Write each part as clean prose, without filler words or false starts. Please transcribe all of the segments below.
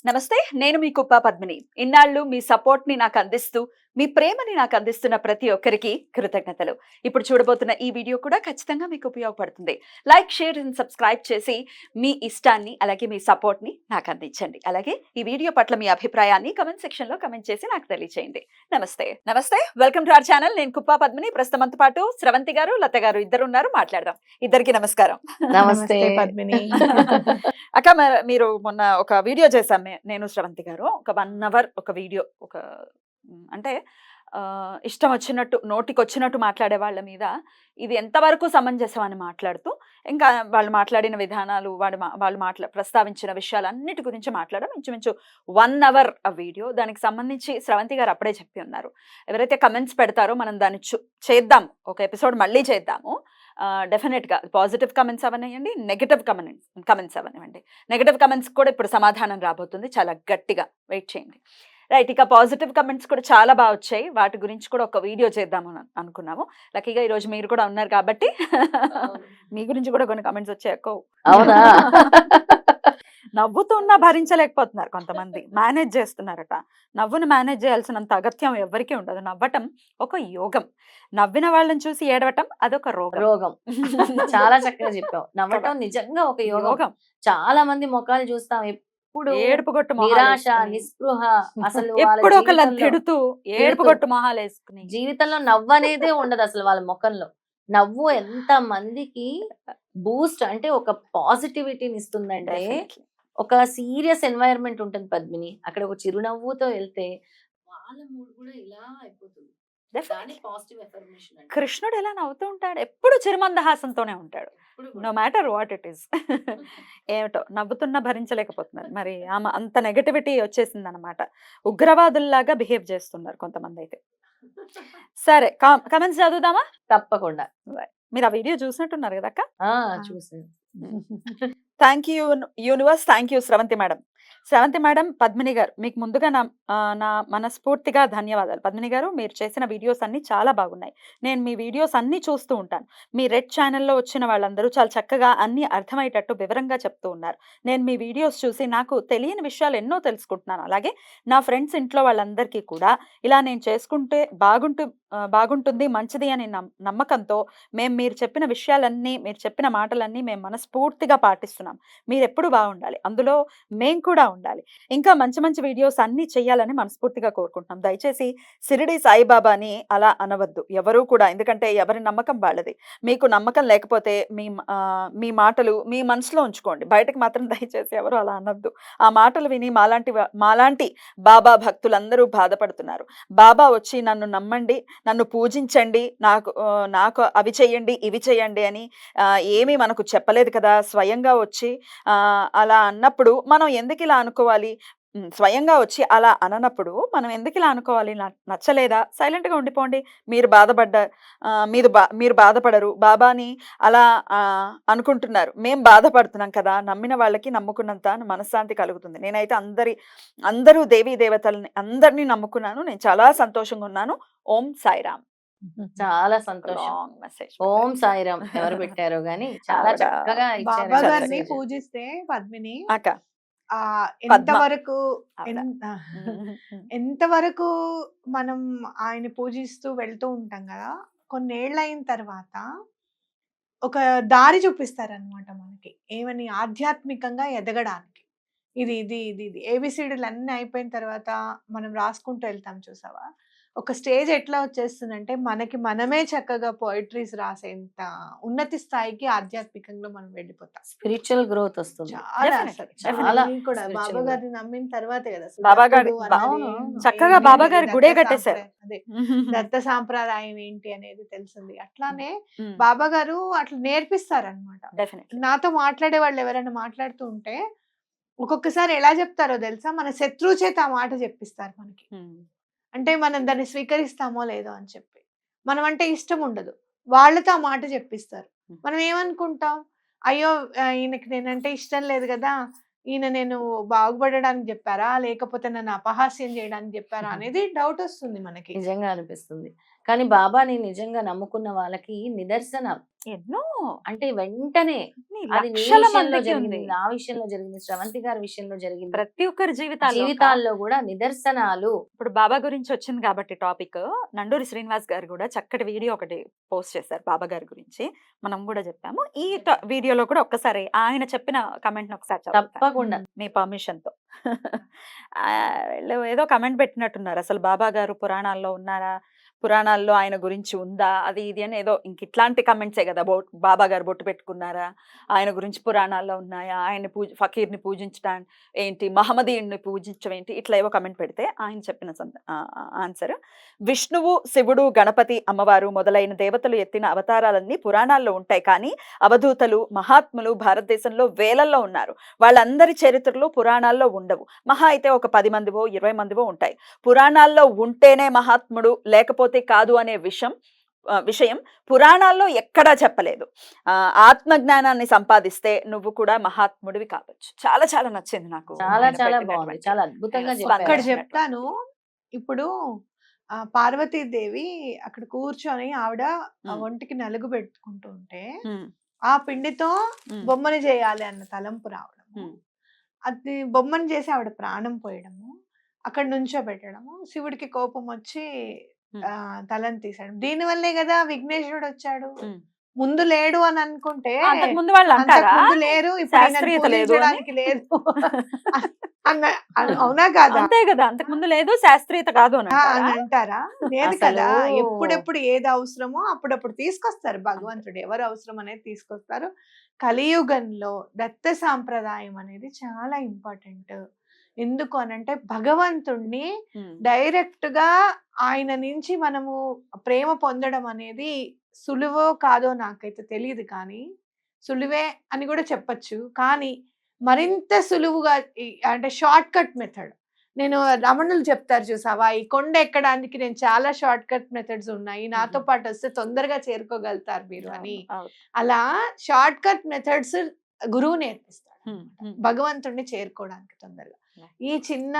నమస్తే, నేను మీ కుప్ప పద్మిని. ఇన్నాళ్ళు మీ సపోర్ట్‌ని నాకు అందిస్తూ, మీ ప్రేమని నాకు అందిస్తున్న ప్రతి ఒక్కరికి కృతజ్ఞతలు. ఇప్పుడు చూడబోతున్న ఈ వీడియో కూడా ఖచ్చితంగా మీకు ఉపయోగపడుతుంది. లైక్, షేర్ అండ్ సబ్స్క్రైబ్ చేసి మీ ఇష్టాన్ని అలాగే మీ సపోర్ట్‌ని నాకు అందించండి. అలాగే ఈ వీడియో పట్ల మీ అభిప్రాయాన్ని కామెంట్ సెక్షన్‌లో కామెంట్ చేసి నాకు తెలియజేయండి. నమస్తే. Welcome to our channel. నేను కుప్ప పద్మిని. ప్రస్తుతం మనతో పాటు స్రవంతి గారు, లత గారు ఇద్దరు ఉన్నారు. మాట్లాడదాం. ఇద్దరికి నమస్కారం. నమస్తే నమస్తే పద్మిని. అక్క మీరు మొన్న ఒక వీడియో చేశాం నేను శ్రవంతి గారు. ఒక 1 అవర్ ఒక వీడియో అంటే ఇష్టం వచ్చినట్టు నోటికొచ్చినట్టు మాట్లాడే వాళ్ళ మీద ఇది ఎంతవరకు సమంజసం అని మాట్లాడుతూ, ఇంకా వాళ్ళు మాట్లాడిన విధానాలు, వాళ్ళు ప్రస్తావించిన విషయాలన్నిటి గురించి మాట్లాడడం ఇంచుమించు 1 అవర్ ఆ వీడియో. దానికి సంబంధించి స్రవంతి గారు అప్పుడే చెప్పి ఉన్నారు. ఎవరైతే కమెంట్స్ పెడతారో మనం దాన్ని చేద్దాం, ఒక ఎపిసోడ్ మళ్ళీ చేద్దాము. డెఫినెట్‌గా పాజిటివ్ కమెంట్స్ అవనివ్వండి, నెగెటివ్ కమెంట్స్ అవనివ్వండి. నెగెటివ్ కమెంట్స్ కూడా ఇప్పుడు సమాధానం రాబోతుంది. చాలా గట్టిగా వెయిట్ చేయండి. రైట్. ఇక పాజిటివ్ కమెంట్స్ కూడా చాలా బాగా వచ్చాయి. వాటి గురించి కూడా ఒక వీడియో చేద్దామని అనుకున్నాము. లక్కీగా ఈరోజు మీరు కూడా ఉన్నారు కాబట్టి మీ గురించి కూడా కొన్ని కమెంట్స్ వచ్చాయి. అవునా? నవ్వుతున్నా భరించలేకపోతున్నారు కొంతమంది. మేనేజ్ చేస్తున్నారట. నవ్వును మేనేజ్ చేయాల్సినంత అగత్యం ఎవరికీ ఉండదు. నవ్వటం ఒక యోగం. నవ్విన వాళ్ళని చూసి ఏడవటం అదొక రోగం. చాలా చక్కగా చెప్పావు. నవ్వటం నిజంగా ఒక యోగం. చాలా మంది ముఖాలు చూస్తాం ఎప్పుడు ఏడుపుగొట్టు నిరాశ, నిస్పృహ, అసలు ఎప్పుడు ఒకళ్ళని తిడుతూ ఏడుపుగొట్టు మొహాలు వేసుకుని జీవితంలో నవ్వు అనేదే ఉండదు అసలు వాళ్ళ ముఖంలో. నవ్వు ఎంత మందికి బూస్ట్ అంటే ఒక పాజిటివిటీని ఇస్తుందంటే, ఒక సీరియస్ ఎన్వైరన్మెంట్ ఉంటుంది పద్మిని, అక్కడ ఒక చిరునవ్వుతో వెళ్తే వాళ్ళ మూడ్ కూడా ఇలా అయిపోతుంది. కృష్ణుడు ఎలా నవ్వుతూ ఉంటాడు, ఎప్పుడు చిరుమందహాసంతోనే ఉంటాడు. No matter what it is. ఏమిటో నవ్వుతున్నా భరించలేకపోతున్నారు. మరి ఆమె అంత నెగటివిటీ వచ్చేసింది అనమాట. ఉగ్రవాదుల్లాగా బిహేవ్ చేస్తున్నారు కొంతమంది అయితే. సరే, కమెంట్స్ చదువుదామా? తప్పకుండా. మీరు ఆ వీడియో చూసినట్టున్నారు కదా అక్క? చూసాను. Thank you universe. Thank you Sravanthi madam. Sravanthi madam, Padmini గారు మీకు ముందుగా నా మనస్ఫూర్తిగా ధన్యవాదాలు. పద్మిని గారు, మీరు చేసిన వీడియోస్ అన్ని చాలా బాగున్నాయి. నేను మీ వీడియోస్ అన్ని చూస్తూ ఉంటాను. మీ రెడ్ ఛానల్లో వచ్చిన వాళ్ళందరూ చాలా చక్కగా అన్ని అర్థమయ్యేటట్టు వివరంగా చెప్తూ ఉన్నారు. నేను మీ వీడియోస్ చూసి నాకు తెలియని విషయాలు ఎన్నో తెలుసుకుంటున్నాను. అలాగే నా ఫ్రెండ్స్ ఇంట్లో వాళ్ళందరికీ కూడా ఇలా నేను చేసుకుంటే బాగుంటుంది, మంచిది అని నమ్మకంతో మీరు చెప్పిన విషయాలన్నీ, మీరు చెప్పిన మాటలన్నీ మేము మనస్ఫూర్తిగా పాటిస్తున్నాం. మీరు ఎప్పుడు బాగుండాలి, అందులో మేము కూడా ఉండాలి. ఇంకా మంచి మంచి వీడియోస్ అన్ని చెయ్యాలని మనస్ఫూర్తిగా కోరుకుంటున్నాం. దయచేసి షిరిడి సాయిబాబాని అలా అనవద్దు ఎవరూ కూడా. ఎందుకంటే ఎవరి నమ్మకం వాళ్ళది. మీకు నమ్మకం లేకపోతే మీ మాటలు మీ మనసులో ఉంచుకోండి. బయటకు మాత్రం దయచేసి ఎవరు అలా అనొద్దు. ఆ మాటలు విని మాలాంటి బాబా భక్తులందరూ బాధపడుతున్నారు. బాబా వచ్చి నన్ను నమ్మండి, నన్ను పూజించండి, నాకు అవి చెయ్యండి, ఇవి చెయ్యండి అని ఏమీ మనకు చెప్పలేదు కదా. స్వయంగా వచ్చి అలా అన్నప్పుడు మనం ఎందుకు ఇలా అనుకోవాలి? స్వయంగా వచ్చి అలా అననప్పుడు మనం ఎందుకు ఇలా అనుకోవాలి? నచ్చలేదా? సైలెంట్గా ఉండిపోండి. మీరు బాధపడరు. బాబాని అలా అనుకుంటున్నారు, మేము బాధపడుతున్నాం కదా. నమ్మిన వాళ్ళకి నమ్ముకున్నంత మనశ్శాంతి కలుగుతుంది. నేనైతే అందరూ దేవీ దేవతల్ని అందరినీ నమ్ముకున్నాను. నేను చాలా సంతోషంగా ఉన్నాను. ఓం సాయిరామ్. చాలా సంతోషం. ఓం సాయిరామ్ ఎవరు పెట్టారో గాని చాలా చక్కగా ఇచ్చారు. బాబా గారిని పూజిస్తే పద్మిని అక్క ఎంతవరకు మనం ఆయన పూజిస్తూ వెళ్తూ ఉంటాం కదా, కొన్నేళ్ళు అయిన తర్వాత ఒక దారి చూపిస్తారనమాట మనకి. ఏమని? ఆధ్యాత్మికంగా ఎదగడానికి. ఇది ఇది ఇది ఇది ఏబిసిడీలు అన్నీ అయిపోయిన తర్వాత మనం రాసుకుంటూ వెళ్తాం చూసావా? ఒక స్టేజ్ ఎట్లా వచ్చేస్తుందంటే మనకి మనమే చక్కగా పోయిటరీస్ రాసేంత ఉన్నతి స్థాయికి ఆధ్యాత్మికంగా మనం వెళ్ళిపోతాం. స్పిరిచువల్ గ్రోత్ వస్తుంది. చాలా కూడా బాబా గారిని నమ్మిన తర్వాతే కదా బాబా గారు చక్కగా బాబా గారి గుడే కట్టేశారు. అదే దత్త సాంప్రదాయం ఏంటి అనేది తెలిసింది. అట్లానే బాబా గారు అట్లా నేర్పిస్తారనమాట. నాతో మాట్లాడే వాళ్ళు ఎవరైనా మాట్లాడుతూ ఉంటే ఒక్కొక్కసారి ఎలా చెప్తారో తెలుసా? మన శత్రువు చేత ఆ మాట చెప్పిస్తారు మనకి. అంటే మనం దాన్ని స్వీకరిస్తామో లేదో అని చెప్పి. మనం అంటే ఇష్టం ఉండదు, వాళ్ళతో ఆ మాట చెప్పిస్తారు. మనం ఏమనుకుంటాం? అయ్యో, ఈయనకి నేనంటే ఇష్టం లేదు కదా, ఈయన నేను బాగుపడడానికి చెప్పారా, లేకపోతే నన్ను అపహాస్యం చేయడానికి చెప్పారా అనేది డౌట్ వస్తుంది మనకి. నిజంగా అనిపిస్తుంది. కానీ బాబాని నిజంగా నమ్ముకున్న వాళ్ళకి నిదర్శనం. ఎన్నో అంటే వెంటనే అది నీ లక్షల విషయంలో మందికి జరిగింది, ఉంది. నా విషయంలో జరిగింది, శ్రవంతి గారి విషయంలో జరిగింది. ప్రతి ఒక్కరి జీవితాల్లో జీవితాల్లో కూడా నిదర్శనాలు. ఇప్పుడు బాబా గురించి వచ్చింది కాబట్టి టాపిక్, నండూరి శ్రీనివాస్ గారు కూడా చక్కటి వీడియో ఒకటి పోస్ట్ చేశారు బాబా గారి గురించి. మనం కూడా చెప్పాము. ఈ వీడియోలో కూడా ఒక్కసారి ఆయన చెప్పిన కమెంట్ ఒకసారి చదువుతాను తప్పకుండా. మీ పర్మిషన్ తో. వీళ్ళు ఏదో కమెంట్ పెట్టినట్టున్నారు, అసలు బాబా గారు పురాణాల్లో ఉన్నారా, పురాణాల్లో ఆయన గురించి ఉందా, అది ఇది అని ఏదో ఇంక ఇట్లాంటి కమెంట్సే కదా. బాబా గారు బొట్టు పెట్టుకున్నారా, ఆయన గురించి పురాణాల్లో ఉన్నాయా, ఆయన ఫకీర్ని పూజించడం ఏంటి, మహమ్మదీయుడిని పూజించడం ఏంటి, ఇట్లా ఏవో కమెంట్ పెడితే ఆయన చెప్పిన ఆన్సర్, విష్ణువు, శివుడు, గణపతి, అమ్మవారు మొదలైన దేవతలు ఎత్తిన అవతారాలన్నీ పురాణాల్లో ఉంటాయి, కానీ అవధూతలు, మహాత్ములు భారతదేశంలో వేలల్లో ఉన్నారు. వాళ్ళందరి చరిత్రలు పురాణాల్లో ఉండవు. మహా అయితే ఒక 10 మందివో 20 మందివో ఉంటాయి. పురాణాల్లో ఉంటేనే మహాత్ముడు లేకపోతే కాదు అనే విషయం పురాణాల్లో ఎక్కడా చెప్పలేదు. ఆత్మజ్ఞానాన్ని సంపాదిస్తే నువ్వు కూడా మహాత్ముడివి కావచ్చు. చాలా చాలా నచ్చింది నాకు. చాలా చాలా బాగుంది, చాలా అద్భుతంగా అక్కడ చెప్పారు. చెప్తాను. ఇప్పుడు పార్వతీదేవి అక్కడ కూర్చొని ఆవిడ ఒంటికి నలుగు పెట్టుకుంటూ ఉంటే ఆ పిండితో బొమ్మని చేయాలి అన్న తలంపు రావడము, అది బొమ్మని చేసి ఆవిడ ప్రాణం పోయడము, అక్కడ నుంచో పెట్టడము, శివుడికి కోపం వచ్చి తలని తీసాడు. దీని వల్లే కదా విఘ్నేశ్వరుడు వచ్చాడు. ముందు లేడు అని అనుకుంటే ముందు వాళ్ళు అంటారా ముందు లేరు, ఇప్పుడు శాస్త్రీయత లేదు పూజించడానికి లేదు అవునా కాదా? అంతే కదా, అంతకు ముందు లేదు, శాస్త్రీయత కాదు అని అని అంటారా? లేదు కదా. అసలు ఎప్పుడెప్పుడు ఏది అవసరమో అప్పుడప్పుడు తీసుకొస్తారు భగవంతుడు. ఎవరు అవసరం అనేది తీసుకొస్తారు. కలియుగంలో దత్త సాంప్రదాయం అనేది చాలా ఇంపార్టెంట్. ఎందుకు అనంటే భగవంతుణ్ణి డైరెక్ట్ గా ఆయన నుంచి మనము ప్రేమ పొందడం అనేది సులువో కాదో నాకైతే తెలియదు, కానీ సులువే అని కూడా చెప్పచ్చు. కానీ మరింత సులువుగా అంటే షార్ట్ కట్ మెథడ్, నేను రమణులు చెప్తారు చూసావా, ఈ కొండ ఎక్కడానికి నేను చాలా షార్ట్ కట్ మెథడ్స్ ఉన్నాయి, నాతో పాటు వస్తే తొందరగా చేరుకోగలుగుతారు మీరు అని. అలా షార్ట్ కట్ మెథడ్స్ గురువు నేర్పిస్తాడు భగవంతుణ్ణి చేరుకోవడానికి తొందరగా. ఈ చిన్న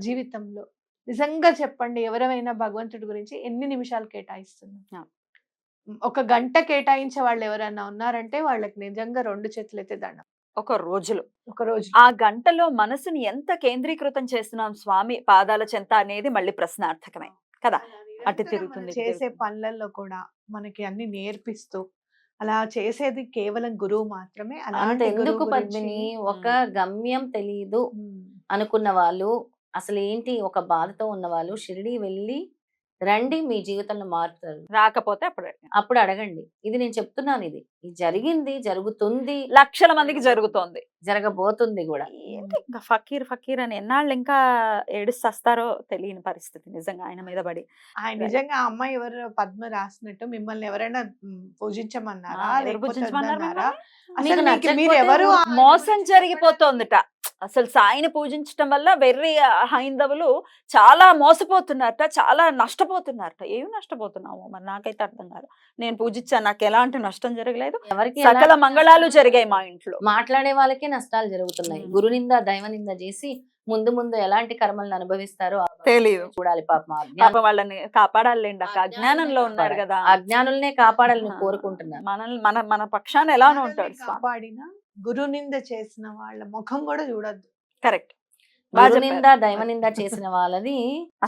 జీవితంలో నిజంగా చెప్పండి, ఎవరైనా భగవంతుడి గురించి ఎన్ని నిమిషాలు కేటాయిస్తున్నాం? 1 గంట కేటాయించే వాళ్ళు ఎవరైనా ఉన్నారంటే వాళ్ళకి నిజంగా 2 చేతులు అయితే దండం. ఒక రోజు ఆ గంటలో మనసుని ఎంత కేంద్రీకృతం చేస్తున్నాం స్వామి పాదాల చెంత అనేది మళ్ళీ ప్రశ్నార్థకమే కదా. అటు తిరుగుతుంది చేసే పనులలో కూడా మనకి అన్ని నేర్పిస్తూ అలా చేసేది కేవలం గురువు మాత్రమే. అలాంటి ఎందుకు పద్మిని, ఒక గమ్యం తెలియదు అనుకున్న వాళ్ళు, అసలు ఏంటి ఒక బాధతో ఉన్న వాళ్ళు షిరిడి వెళ్ళి రండి, మీ జీవితంలో మారుతారు. రాకపోతే అప్పుడు అడగండి. ఇది నేను చెప్తున్నాను, ఇది జరిగింది, జరుగుతుంది, లక్షల మందికి జరుగుతోంది, జరగబోతుంది కూడా. ఇంకా ఫకీర్ ఫకీర్ అని ఎన్నాళ్ళు ఇంకా ఏడుస్తారో తెలియని పరిస్థితి నిజంగా ఆయన మీద పడి. ఆయన నిజంగా ఆ అమ్మాయి ఎవరు పద్మ రాసినట్టు మిమ్మల్ని ఎవరైనా పూజించమన్నారా, మీరు ఎవరు? మోసం జరిగిపోతోందిట. అసలు సాయిని పూజించడం వల్ల వెర్రి హైందవులు చాలా మోసపోతున్నారట, చాలా నష్టపోతున్నారట. ఏమి నష్టపోతున్నాము మరి నాకైతే అర్థం కాదు. నేను పూజించాను, నాకు ఎలాంటి నష్టం జరగలేదు, ఎవరికి సకల మంగళాలు జరిగాయి మా ఇంట్లో. మాట్లాడే వాళ్ళకే నష్టాలు జరుగుతున్నాయి. గురునింద దైవనింద చేసి ముందు ముందు ఎలాంటి కర్మలను అనుభవిస్తారో తెలియదు, చూడాలి. పాప వాళ్ళని కాపాడాలండి, అజ్ఞానంలో ఉన్నారు కదా, అజ్ఞానులనే కాపాడాలని కోరుకుంటున్నారు. మన పక్షాన ఎలానో ఉంటాడు. కాపాడిన గురునింద చేసిన వాళ్ళ ముఖం కూడా చూడొద్దు. కరెక్ట్. గురునింద దైవనింద చేసిన వాళ్ళది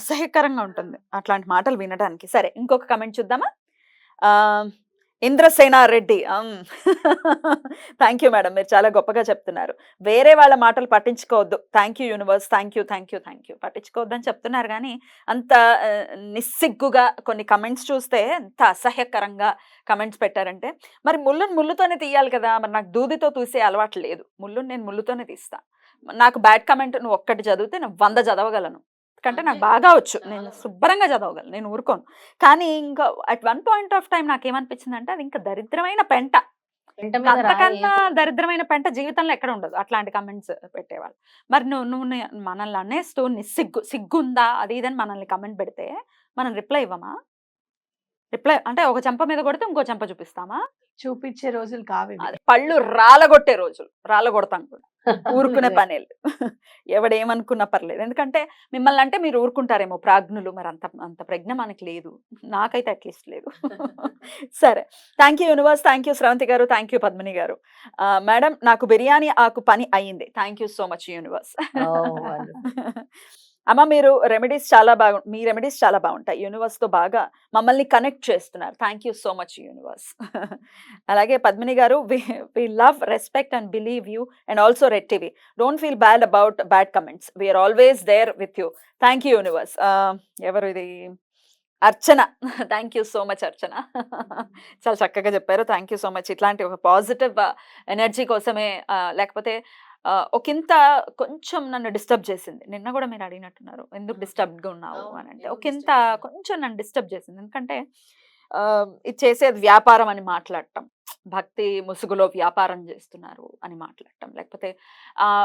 అసహ్యకరంగా ఉంటుంది అట్లాంటి మాటలు వినడానికి. సరే, ఇంకొక కమెంట్ చూద్దామా. ఇంద్రసేనారెడ్డి, థ్యాంక్ యూ మేడం, మీరు చాలా గొప్పగా చెప్తున్నారు. వేరే వాళ్ళ మాటలు పట్టించుకోవద్దు. Thank you universe, thank you thank you thank you. పట్టించుకోవద్దు అని చెప్తున్నారు, కానీ అంత నిస్సిగ్గుగా కొన్ని కమెంట్స్ చూస్తే ఎంత అసహ్యకరంగా కమెంట్స్ పెట్టారంటే, మరి ముళ్ళుతోనే తీయాలి కదా. మరి నాకు దూదితో తీసే అలవాటు లేదు, నేను ముళ్ళుతోనే తీస్తా. నాకు బ్యాడ్ కమెంట్ నువ్వు ఒక్కటి చదివితే నేను 100 చదవగలను, కంటే నాకు బాగా వచ్చు, నేను శుభ్రంగా చదవగలను, నేను ఊరుకోను. కానీ ఇంకా అట్ 1 పాయింట్ ఆఫ్ టైం నాకేమనిపించింది అంటే, అది ఇంకా దరిద్రమైన పెంట, అంతకన్నా దరిద్రమైన పెంట జీవితంలో ఎక్కడ ఉండదు అట్లాంటి కమెంట్స్ పెట్టేవాళ్ళు. మరి నువ్వు మనల్ని అనేస్తూ సిగ్గుందా అది ఇదని మనల్ని కమెంట్ పెడితే మనం రిప్లై ఇవ్వమా? రిప్లై అంటే ఒక చెంప మీద కొడితే ఇంకో చెంప చూపిస్తామా? చూపించే రోజులు కావివి. అది పళ్ళు రాలగొట్టే రోజులు. రాలగొడతాం కూడా. ఊరుకునే పనే లేదు. ఎవడేమనుకున్నా పర్లేదు. ఎందుకంటే మిమ్మల్ని అంటే మీరు ఊరుకుంటారేమో ప్రాజ్ఞులు. మరి అంత అంత ప్రజ్ఞ మనకి లేదు. నాకైతే అట్‌లీస్ట్ లేదు. సరే. Thank you universe. Thank you Sravanthi garu. Thank you Padmini గారు. మేడం నాకు బిర్యానీ ఆకు పని అయింది. Thank you so much universe. Oh! Wonderful. అమ్మ మీ రెమెడీస్ చాలా బాగుంటాయి. యూనివర్స్‌తో బాగా మమ్మల్ని కనెక్ట్ చేస్తున్నారు. Thank you so much universe. అలాగే పద్మిని గారు we love, respect and believe you and also Red TV. Don't feel bad about bad comments. We are always there with you. Thank you universe. ఎవరు ఇది? Archana. Thank you so much Archana. చాలా చక్కగా చెప్పారు. Thank you so much. ఇట్లాంటి ఒక positive energy కోసమే లేకపోతే ఒకంత కొంచెం నన్ను డిస్టర్బ్ చేసింది. నిన్న కూడా మీరు అడిగినట్టున్నారు. ఎందుకు డిస్టర్బ్డ్‌గా ఉన్నావు అని అంటే, ఒకంత కొంచెం నన్ను డిస్టర్బ్ చేసింది. ఎందుకంటే ఇది చేసేది వ్యాపారం అని మాట్లాడటం. భక్తి ముసుగులో వ్యాపారం చేస్తున్నారు అని మాట్లాడటం. లేకపోతే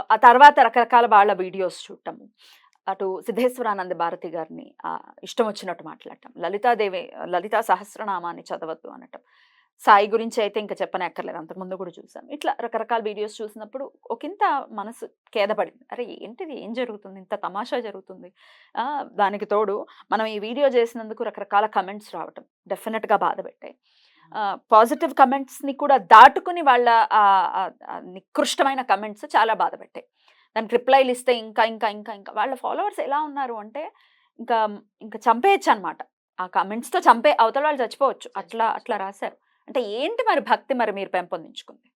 ఆ తర్వాత రకరకాల వాళ్ళ వీడియోస్ చూడటము. అటు సిద్ధేశ్వరానంద భారతి గారిని ఇష్టం వచ్చినట్టు మాట్లాడటం. లలితా సహస్రనామాన్ని చదవద్దు అనటం. సాయి గురించి అయితే ఇంకా చెప్పనక్కర్లేదు. అంతకుముందు కూడా చూసాను. ఇట్లా రకరకాల వీడియోస్ చూసినప్పుడు ఒకంత మనసు ఖేదపడింది. అరే ఏంటిది? ఏం జరుగుతుంది? ఇంత తమాషా జరుగుతుంది. దానికి తోడు మనం ఈ వీడియో చేసినందుకు రకరకాల కమెంట్స్ రావటం డెఫినెట్‌గా బాధపెట్టాయి. పాజిటివ్ కమెంట్స్‌ని కూడా దాటుకుని వాళ్ళ నికృష్టమైన కమెంట్స్ చాలా బాధపెట్టాయి. దానికి రిప్లైలు ఇస్తే ఇంకా ఇంకా ఇంకా ఇంకా వాళ్ళ ఫాలోవర్స్ ఎలా ఉన్నారు అంటే ఇంకా ఇంకా చంపేయొచ్చనమాట. ఆ కమెంట్స్‌తో అవతల వాళ్ళు చచ్చిపోవచ్చు. అట్లా రాశారు. అంటే ఏంటి మరి భక్తి మరి మీరు పెంపొందించుకుంది?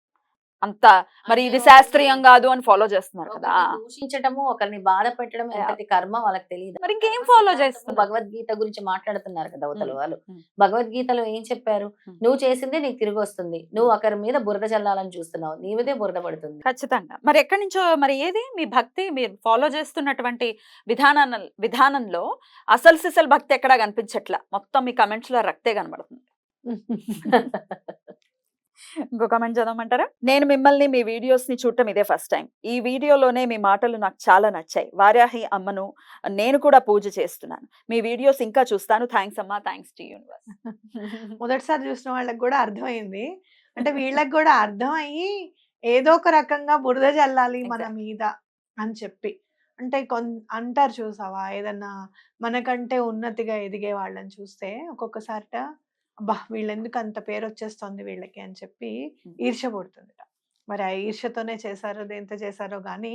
అంత మరి ఇది శాస్త్రీయం కాదు అని ఫాలో చేస్తున్నారు కదా! దూషించటము, ఒకరిని బాధ పెట్టడం ఎంతటి కర్మ వాళ్ళకి తెలియదు. మరి ఇంకేం ఫాలో చేస్తున్నారు? భగవద్గీత గురించి మాట్లాడుతున్నారు కదా అవతల వాళ్ళు. హ్మ్. భగవద్గీతలో ఏం చెప్పారు? నువ్వు చేసిందే నీకు తిరిగి వస్తుంది. నువ్వు ఒకరి మీద బురద చల్లాలని చూస్తున్నావు. నీ మీదే బురద పడుతుంది. ఖచ్చితంగా. మరి ఎక్కడి నుంచో మరి ఏది మీ భక్తి మీరు ఫాలో చేస్తున్నటువంటి విధానంలో అసలు సిసలు భక్తి ఎక్కడా కనిపించట్లా. మొత్తం మీ కమెంట్స్‌లో రక్తే కనబడుతుంది. ఇంకో కామెంట్ చదవమంటారా? నేను మిమ్మల్ని మీ వీడియోస్‌ని చూడటం ఇదే ఫస్ట్ టైం. ఈ వీడియోలోనే మీ మాటలు నాకు చాలా నచ్చాయి. వారాహి అమ్మను నేను కూడా పూజ చేస్తున్నాను. మీ వీడియోస్ ఇంకా చూస్తాను. థాంక్స్ అమ్మా. Thanks to universe. మొదటిసారి చూసిన వాళ్ళకి కూడా అర్థమైంది. అంటే వీళ్ళకి కూడా అర్థం అయ్యి ఏదో ఒక రకంగా బురద జల్లాలి మన మీద అని చెప్పి. అంటే అంటారు చూసావా? ఏదన్నా మనకంటే ఉన్నతిగా ఎదిగే వాళ్ళని చూస్తే ఒక్కొక్కసారిట అబ్బా! వీళ్ళెందుకు అంత పేరొచ్చేస్తోంది వీళ్ళకి అని చెప్పి ఈర్ష్య పుడుతుందట. మరి ఆ ఈర్ష్యతోనే చేశారో, దేంతో చేశారో గానీ,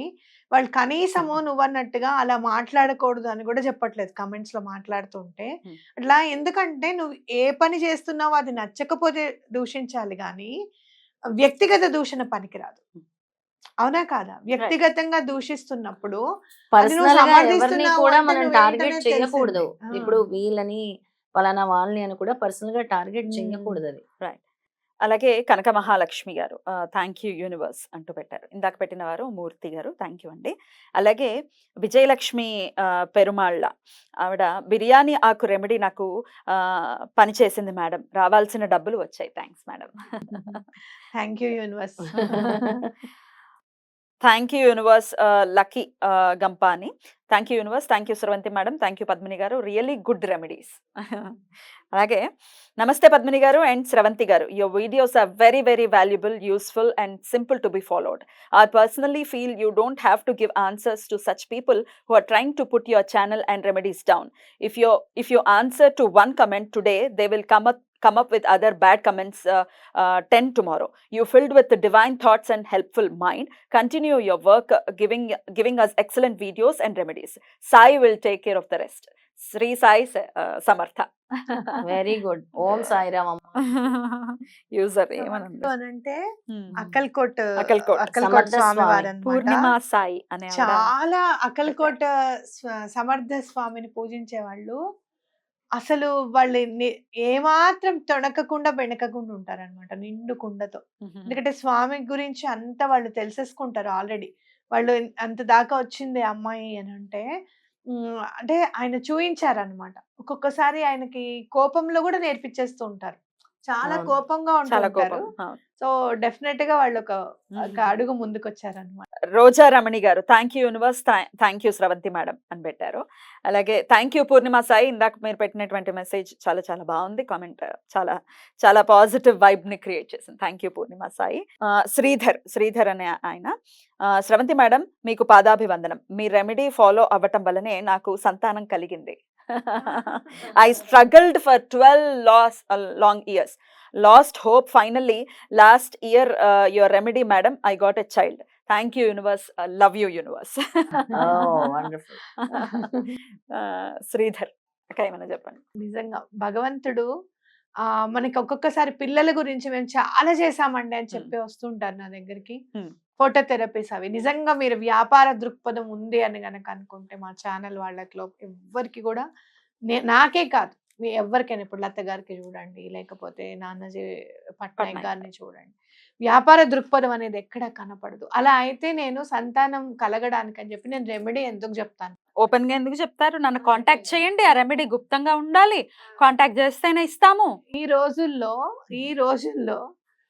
వాళ్ళు కనీసము నువ్వన్నట్టుగా అలా మాట్లాడకూడదు అని కూడా చెప్పట్లేదు కామెంట్స్‌లో మాట్లాడుతూ ఉంటే. అట్లా ఎందుకంటే నువ్వు ఏ పని చేస్తున్నావో అది నచ్చకపోతే దూషించాలి గానీ, వ్యక్తిగత దూషణ పనికిరాదు. అవునా కాదా? వ్యక్తిగతంగా దూషిస్తున్నప్పుడు అది నువ్వు పర్సనల్‌గా ఎవరిని సమర్థిస్తున్నావు కూడా అంటే మనం నువ్వేంటనేది టార్గెట్ చేయకూడదు. తెలిసింది. ఇప్పుడు వీళ్ళని పలానా వాళ్ళని అని కూడా పర్సనల్‌గా టార్గెట్ హ్మ్. చేయకూడదు అది. రైట్. అలాగే కనక మహాలక్ష్మి గారు థ్యాంక్ యూ యూనివర్స్ అంటూ పెట్టారు. ఇందాక పెట్టిన వారు మూర్తి గారు. థ్యాంక్ యూ అండి. అలాగే విజయలక్ష్మి పెరుమాళ్ళ ఆవిడ బిర్యానీ ఆకు రెమెడీ నాకు పనిచేసింది మేడం. రావాల్సిన డబ్బులు వచ్చాయి. Thanks madam. Thank you universe. Thank you universe lucky గంపాని. Thank you universe. Thank you Sravanthi madam. Thank you Padmini garu. Really good remedies. అలాగే నమస్తే Padmini garu and Sravanthi garu. Your videos are very very valuable, useful and simple to be followed. I personally feel you don't have to give answers to such people who are trying to put your channel and remedies down. If you answer to one comment today, they will come up with other bad comments 10 tomorrow. You filled with the divine thoughts and helpful mind. Continue your work, giving us excellent videos and remedies. Sai will take care of the rest. Sri Sai Samartha. Very good. Om Sairam అమ్మ. User ఏమనండి? అనంటే అక్కల్కోట్ అక్కల్కోట్ స్వామి స్వామి. వారన్నమాట. పూర్ణిమ సాయి అనే ఆవిడ. చాలా అక్కల్కోట్ సమర్థ స్వామిని పూజించే వాళ్ళు అసలు వాళ్ళు ఏమాత్రం తొణకకుండా బెణకకుండా ఉంటారన్నమాట నిండు కుండతో. ఎందుకంటే స్వామి గురించి అంత వాళ్ళు తెలిసేసుకుంటారు ఆల్రెడీ. వాళ్ళు అంత దాకా వచ్చింది ఆ అమ్మాయి అని అంటే అంటే ఆయన చూయించారన్నమాట. ఒక్కొక్కసారి ఆయనకి కోపంలో కూడా నేర్పించేస్తూ ఉంటారు. చాలా అవును. కోపంగా చాలా ఉంటారు. కోపం. అవును. సో డెఫినెట్ గా వాళ్ళు ఒక అడుగు ముందుకొచ్చారన్నమాట. రోజా రమణి గారు thank you universe, thank you Sravanthi madam అని పెట్టారు. అలాగే థ్యాంక్ యూ పూర్ణిమ సాయి, ఇందాక మీరు పెట్టినటువంటి మెసేజ్ చాలా చాలా బాగుంది. కామెంట్ చాలా చాలా పాజిటివ్ వైబ్ ని క్రియేట్ చేసింది. థ్యాంక్ యూ పూర్ణిమ సాయి. శ్రీధర్ అనే ఆయన, స్రవంతి మేడం మీకు పాదాభివందనం, మీ రెమెడీ ఫాలో అవ్వటం వల్లనే నాకు సంతానం కలిగింది. I struggled for 12 long years. Lost hope. Finally, last year, your remedy, madam, I got a child. Thank you, universe. Love you, universe. Wonderful. Sridhar అక్క ఏమైనా చెప్పండి. నిజంగా భగవంతుడు మనకి ఒక్కొక్కసారి పిల్లల గురించి మేము చాలా చేసామండి అని చెప్పి వస్తుంటారు నా దగ్గరికి. ఫోటో థెరపీస్ అవి నిజంగా మీరు వ్యాపార దృక్పథం ఉంది అని గనక అనుకుంటే మా ఛానల్ వాళ్ళలో ఎవ్వరికి కూడా నాకే కాదు మీ ఎవరికైనా, ఇప్పుడు లత గారికి చూడండి, లేకపోతే నాన్నజీ పట్నాయక్ గారిని చూడండి, వ్యాపార దృక్పథం అనేది ఎక్కడ కనపడదు. అలా అయితే నేను సంతానం కలగడానికి అని చెప్పి నేను రెమెడీ ఎందుకు చెప్తాను, ఓపెన్ గా ఎందుకు చెప్తారు? నన్ను కాంటాక్ట్ చేయండి, ఆ రెమెడీ గుప్తంగా ఉండాలి, కాంటాక్ట్ చేస్తేనే ఇస్తాము. ఈ రోజుల్లో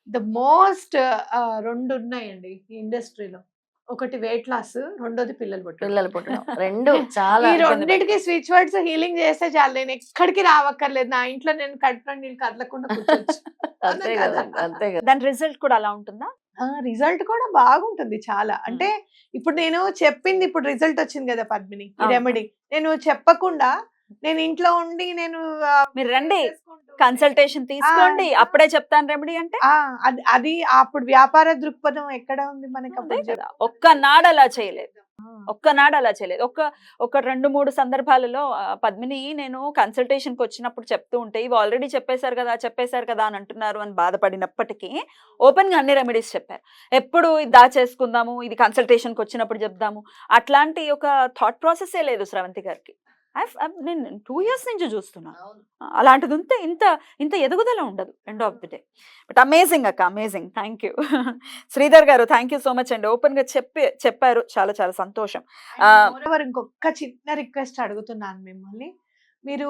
ద మోస్ట్ 2 ఉన్నాయండి ఈ ఇండస్ట్రీలో. ఒకటి వెయిట్ లాస్, రెండోది పిల్లలు పుట్టడం. 2 చాలా ఈ రెండింటికి స్విచ్ వర్డ్స్ హీలింగ్ చేస్తే చాలు, నేను ఎక్కడికి రావక్కర్లేదు, నా ఇంట్లో నేను కడుపులో నీళ్ళు కదలకుండా కూర్చోవచ్చు. అంతే కదా, అంతే కదా. దాని రిజల్ట్ కూడా అలా ఉంటుందా? రిజల్ట్ కూడా బాగుంటుంది చాలా. అంటే ఇప్పుడు నేను చెప్పింది, ఇప్పుడు రిజల్ట్ వచ్చింది కదా పద్మిని, ఈ రెమెడీ నేను చెప్పకుండా నేను ఇంట్లో ఉండి నేను మీరు రండి కన్సల్టేషన్ తీసుకోండి, అప్పుడే చెప్తాను రెమెడీ అంటే. అది అప్పుడు వ్యాపార దృక్పథం ఎక్కడ ఉంది మనకి? ఒక్కనాడు అలా చేయలేదు. ఒక 2-3 సందర్భాలలో పద్మిని నేను కన్సల్టేషన్ కి వచ్చినప్పుడు చెప్తూ ఉంటే ఇవి ఆల్రెడీ చెప్పేశారు కదా అని అంటున్నారు అని బాధపడినప్పటికీ ఓపెన్ గా అన్ని రెమెడీస్ చెప్పారు. ఎప్పుడు దాచేసుకుందాము, ఇది కన్సల్టేషన్ కి వచ్చినప్పుడు చెప్దాము, అట్లాంటి ఒక థాట్ ప్రాసెస్ లేదు శ్రవంతి గారికి. నేను 2 years నుంచి చూస్తున్నాను. అలాంటిది ఉంటే ఇంత ఎదుగుదల ఉండదు end of the day. But amazing అక్క, అమేజింగ్. థ్యాంక్ యూ శ్రీధర్ గారు, థ్యాంక్ యూ సో మచ్ అండి. ఓపెన్ గా చెప్పారు, చాలా చాలా సంతోషం. ఇంకొక చిన్న రిక్వెస్ట్ అడుగుతున్నాను మిమ్మల్ని. మీరు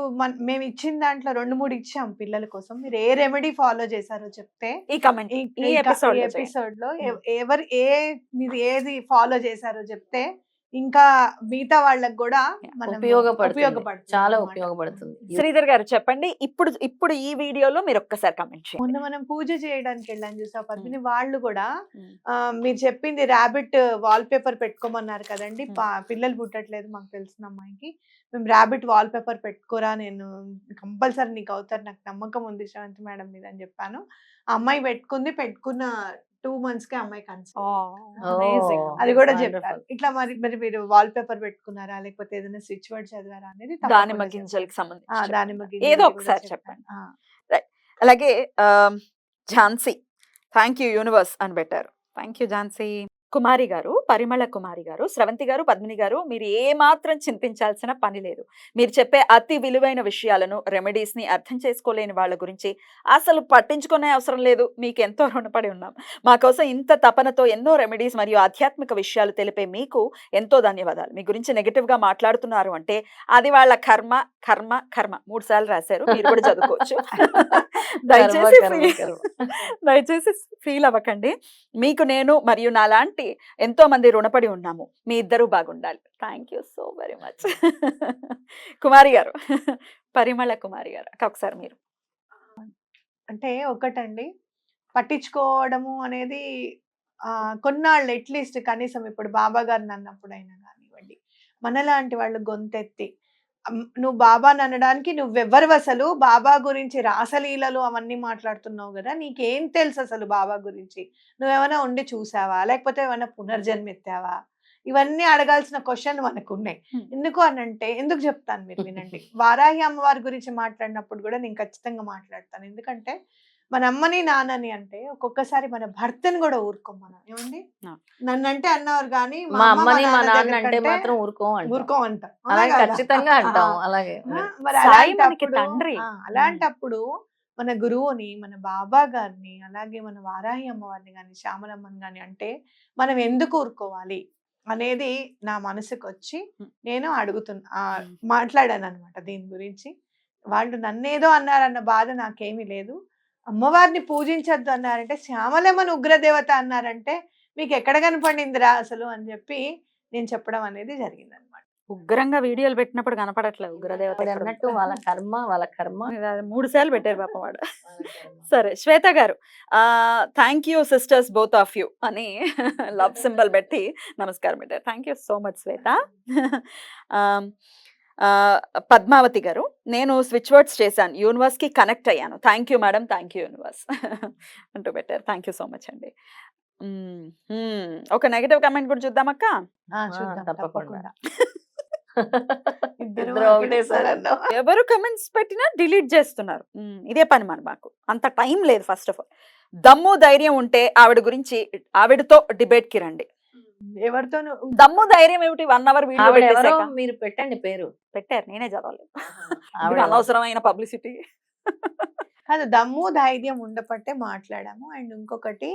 మేము ఇచ్చిన దాంట్లో 2-3 ఇచ్చాం పిల్లల కోసం, మీరు ఏ రెమెడీ ఫాలో చేశారో చెప్తే ఈ కమెంట్ ఈ ఎపిసోడ్ లో మీరు ఏది ఫాలో చేశారో చెప్తే ఇంకా మిగతా వాళ్ళకి కూడా ఉపయోగపడుతుంది, చాలా ఉపయోగపడుతుంది. శ్రీధర్ గారు చెప్పండి, ఇప్పుడు ఈ వీడియోలో మీరు ఒక్కసారి కమెంట్ చేయండి. మొన్న మనం పూజ చేయడానికి వెళ్ళాను చూసా పద్మిని, వాళ్ళు కూడా మీరు చెప్పింది ర్యాబిట్ వాల్ పేపర్ పెట్టుకోమన్నారు కదండి, పిల్లలు పుట్టట్లేదు మాకు తెలిసిన అమ్మాయికి, మేము ర్యాబిట్ వాల్ పేపర్ పెట్టుకోరా, నేను కంపల్సరీ నీకు అవుతారు, నాకు నమ్మకం ఉంది శ్రవంతి మేడం మీద అని చెప్పాను. ఆ అమ్మాయి పెట్టుకున్న 2 months కి అమ్మాయి అది కూడా చెప్పారు. ఇట్లా మరి మీరు వాల్ పేపర్ పెట్టుకున్నారా, లేకపోతే ఏదైనా స్విచ్ వర్డ్ చదివారా అనేది దానిమ్మ గింజలకి సంబంధించి దానిమ్మ ఏదో ఒకసారి చెప్పండి. అలాగే ఝాన్సీ, థ్యాంక్ యూ యూనివర్స్ అని పెట్టారు. Thank you Jhansi. కుమారి గారు, పరిమళ కుమారి గారు, స్రవంతి గారు, పద్మిని గారు, మీరు ఏ మాత్రం చింతించాల్సిన పని లేదు. మీరు చెప్పే అతి విలువైన విషయాలను, రెమెడీస్ ని అర్థం చేసుకోలేని వాళ్ళ గురించి అసలు పట్టించుకునే అవసరం లేదు. మీకు ఎంతో రుణపడి ఉన్నాం. మా కోసం ఇంత తపనతో ఎన్నో రెమెడీస్ మరియు ఆధ్యాత్మిక విషయాలు తెలిపే మీకు ఎంతో ధన్యవాదాలు. మీ గురించి నెగటివ్ గా మాట్లాడుతున్నారు అంటే అది వాళ్ళ కర్మ కర్మ కర్మ 3 సార్లు రాశారు, మీరు కూడా చదువుకోవచ్చు. దయచేసి ఫీల్ అవ్వకండి. మీకు నేను మరియు నాలాంటి ఎంతో మంది రుణపడి ఉన్నాము. మీ ఇద్దరు బాగుండాలి. Thank you so very much. Kumari garu, Parimala కుమారి గారు, ఒకసారి మీరు. అంటే ఒకటండి, పట్టించుకోవడము అనేది కొన్నాళ్ళు అట్లీస్ట్ కనీసం ఇప్పుడు బాబా గారిని అన్నప్పుడైనా కానివ్వండి, మనలాంటి వాళ్ళు గొంతెత్తి నువ్వు బాబాని అనడానికి నువ్వెవ్వరు, అసలు బాబా గురించి రాసలీలలు అవన్నీ మాట్లాడుతున్నావు కదా, నీకేం తెలుసు అసలు బాబా గురించి, నువ్వేమైనా ఉండి చూసావా, లేకపోతే ఏమైనా పునర్జన్మెత్తావా, ఇవన్నీ అడగాల్సిన క్వశ్చన్ మనకు ఉన్నాయి. ఎందుకు అనంటే, ఎందుకు చెప్తాను మీరు వినండి. వారాహి అమ్మవారి గురించి మాట్లాడినప్పుడు కూడా నేను ఖచ్చితంగా మాట్లాడతాను. ఎందుకంటే మన అమ్మని నాన్నని అంటే ఒక్కొక్కసారి మన భర్తని కూడా ఊరుకోమన్నా, ఏమండి నన్ను అంటే అన్నవారు కానీ మా అమ్మని మా నాన్న అంటే మాత్రం ఊరుకోమంటాం. ఖచ్చితంగా అంటాం. అలాగే మరి అలాంటప్పుడు మన గురువుని, మన బాబా గారిని, అలాగే మన వారాహి అమ్మవారిని కానీ, శ్యామలమ్మని కానీ అంటే మనం ఎందుకు ఊరుకోవాలి అనేది నా మనసుకు వచ్చి నేను మాట్లాడాను అనమాట దీని గురించి. వాళ్ళు నన్నేదో అన్నారన్న బాధ నాకేమీ లేదు. అమ్మవారిని పూజించద్దు అన్నారంటే, శ్యామలమ్మని ఉగ్రదేవత అన్నారంటే మీకు ఎక్కడ కనపడిందిరా అసలు అని చెప్పి నేను చెప్పడం అనేది జరిగింది అనమాట. ఉగ్రంగా వీడియోలు పెట్టినప్పుడు కనపడట్లేదు ఉగ్రదేవత మీరు ఎక్కడ అన్నట్టు వాళ్ళ కర్మ 3 సార్లు పెట్టారు పాపం వాడు. సరే శ్వేత గారు, thank you sisters both of you అని లవ్ సింబల్ పెట్టి నమస్కారం పెట్టారు. థ్యాంక్ యూ సో మచ్ శ్వేత. పద్మావతి గారు, నేను స్విచ్ వర్డ్స్ చేశాను, యూనివర్స్ కి కనెక్ట్ అయ్యాను. Thank you madam, thank you universe అంటూ పెట్టారు. థ్యాంక్ యూ సో మచ్ అండి. ఒక నెగటివ్ కమెంట్ కూడా చూద్దామక్క. చూద్దాం తప్పకుండా. తప్పకుండా. ఇద్దరు ఇద్దరు ఒకటేసారి అన్నాం. ఎవరు కమెంట్స్ పెట్టినా డిలీట్ చేస్తున్నారు. ఇదే పని మాకు అంత టైం లేదు. ఫస్ట్ ఆఫ్ ఆల్ దమ్ము ధైర్యం ఉంటే ఆవిడ గురించి ఆవిడతో డిబేట్ కి రండి. ఎవరితోనూ దమ్ము ధైర్యం ఏమిటి 1 అవర్ వీడియో ఆవిడ ఎవరో మీరు పెట్టండి పేరు. పెట్టారు, నేనే చదవలేదు. ఆవిడ అనవసరమైన పబ్లిసిటీ. కాదు, దమ్ము ధైర్యం ఉండపట్టే మాట్లాడాము. అండ్ ఇంకొకటి,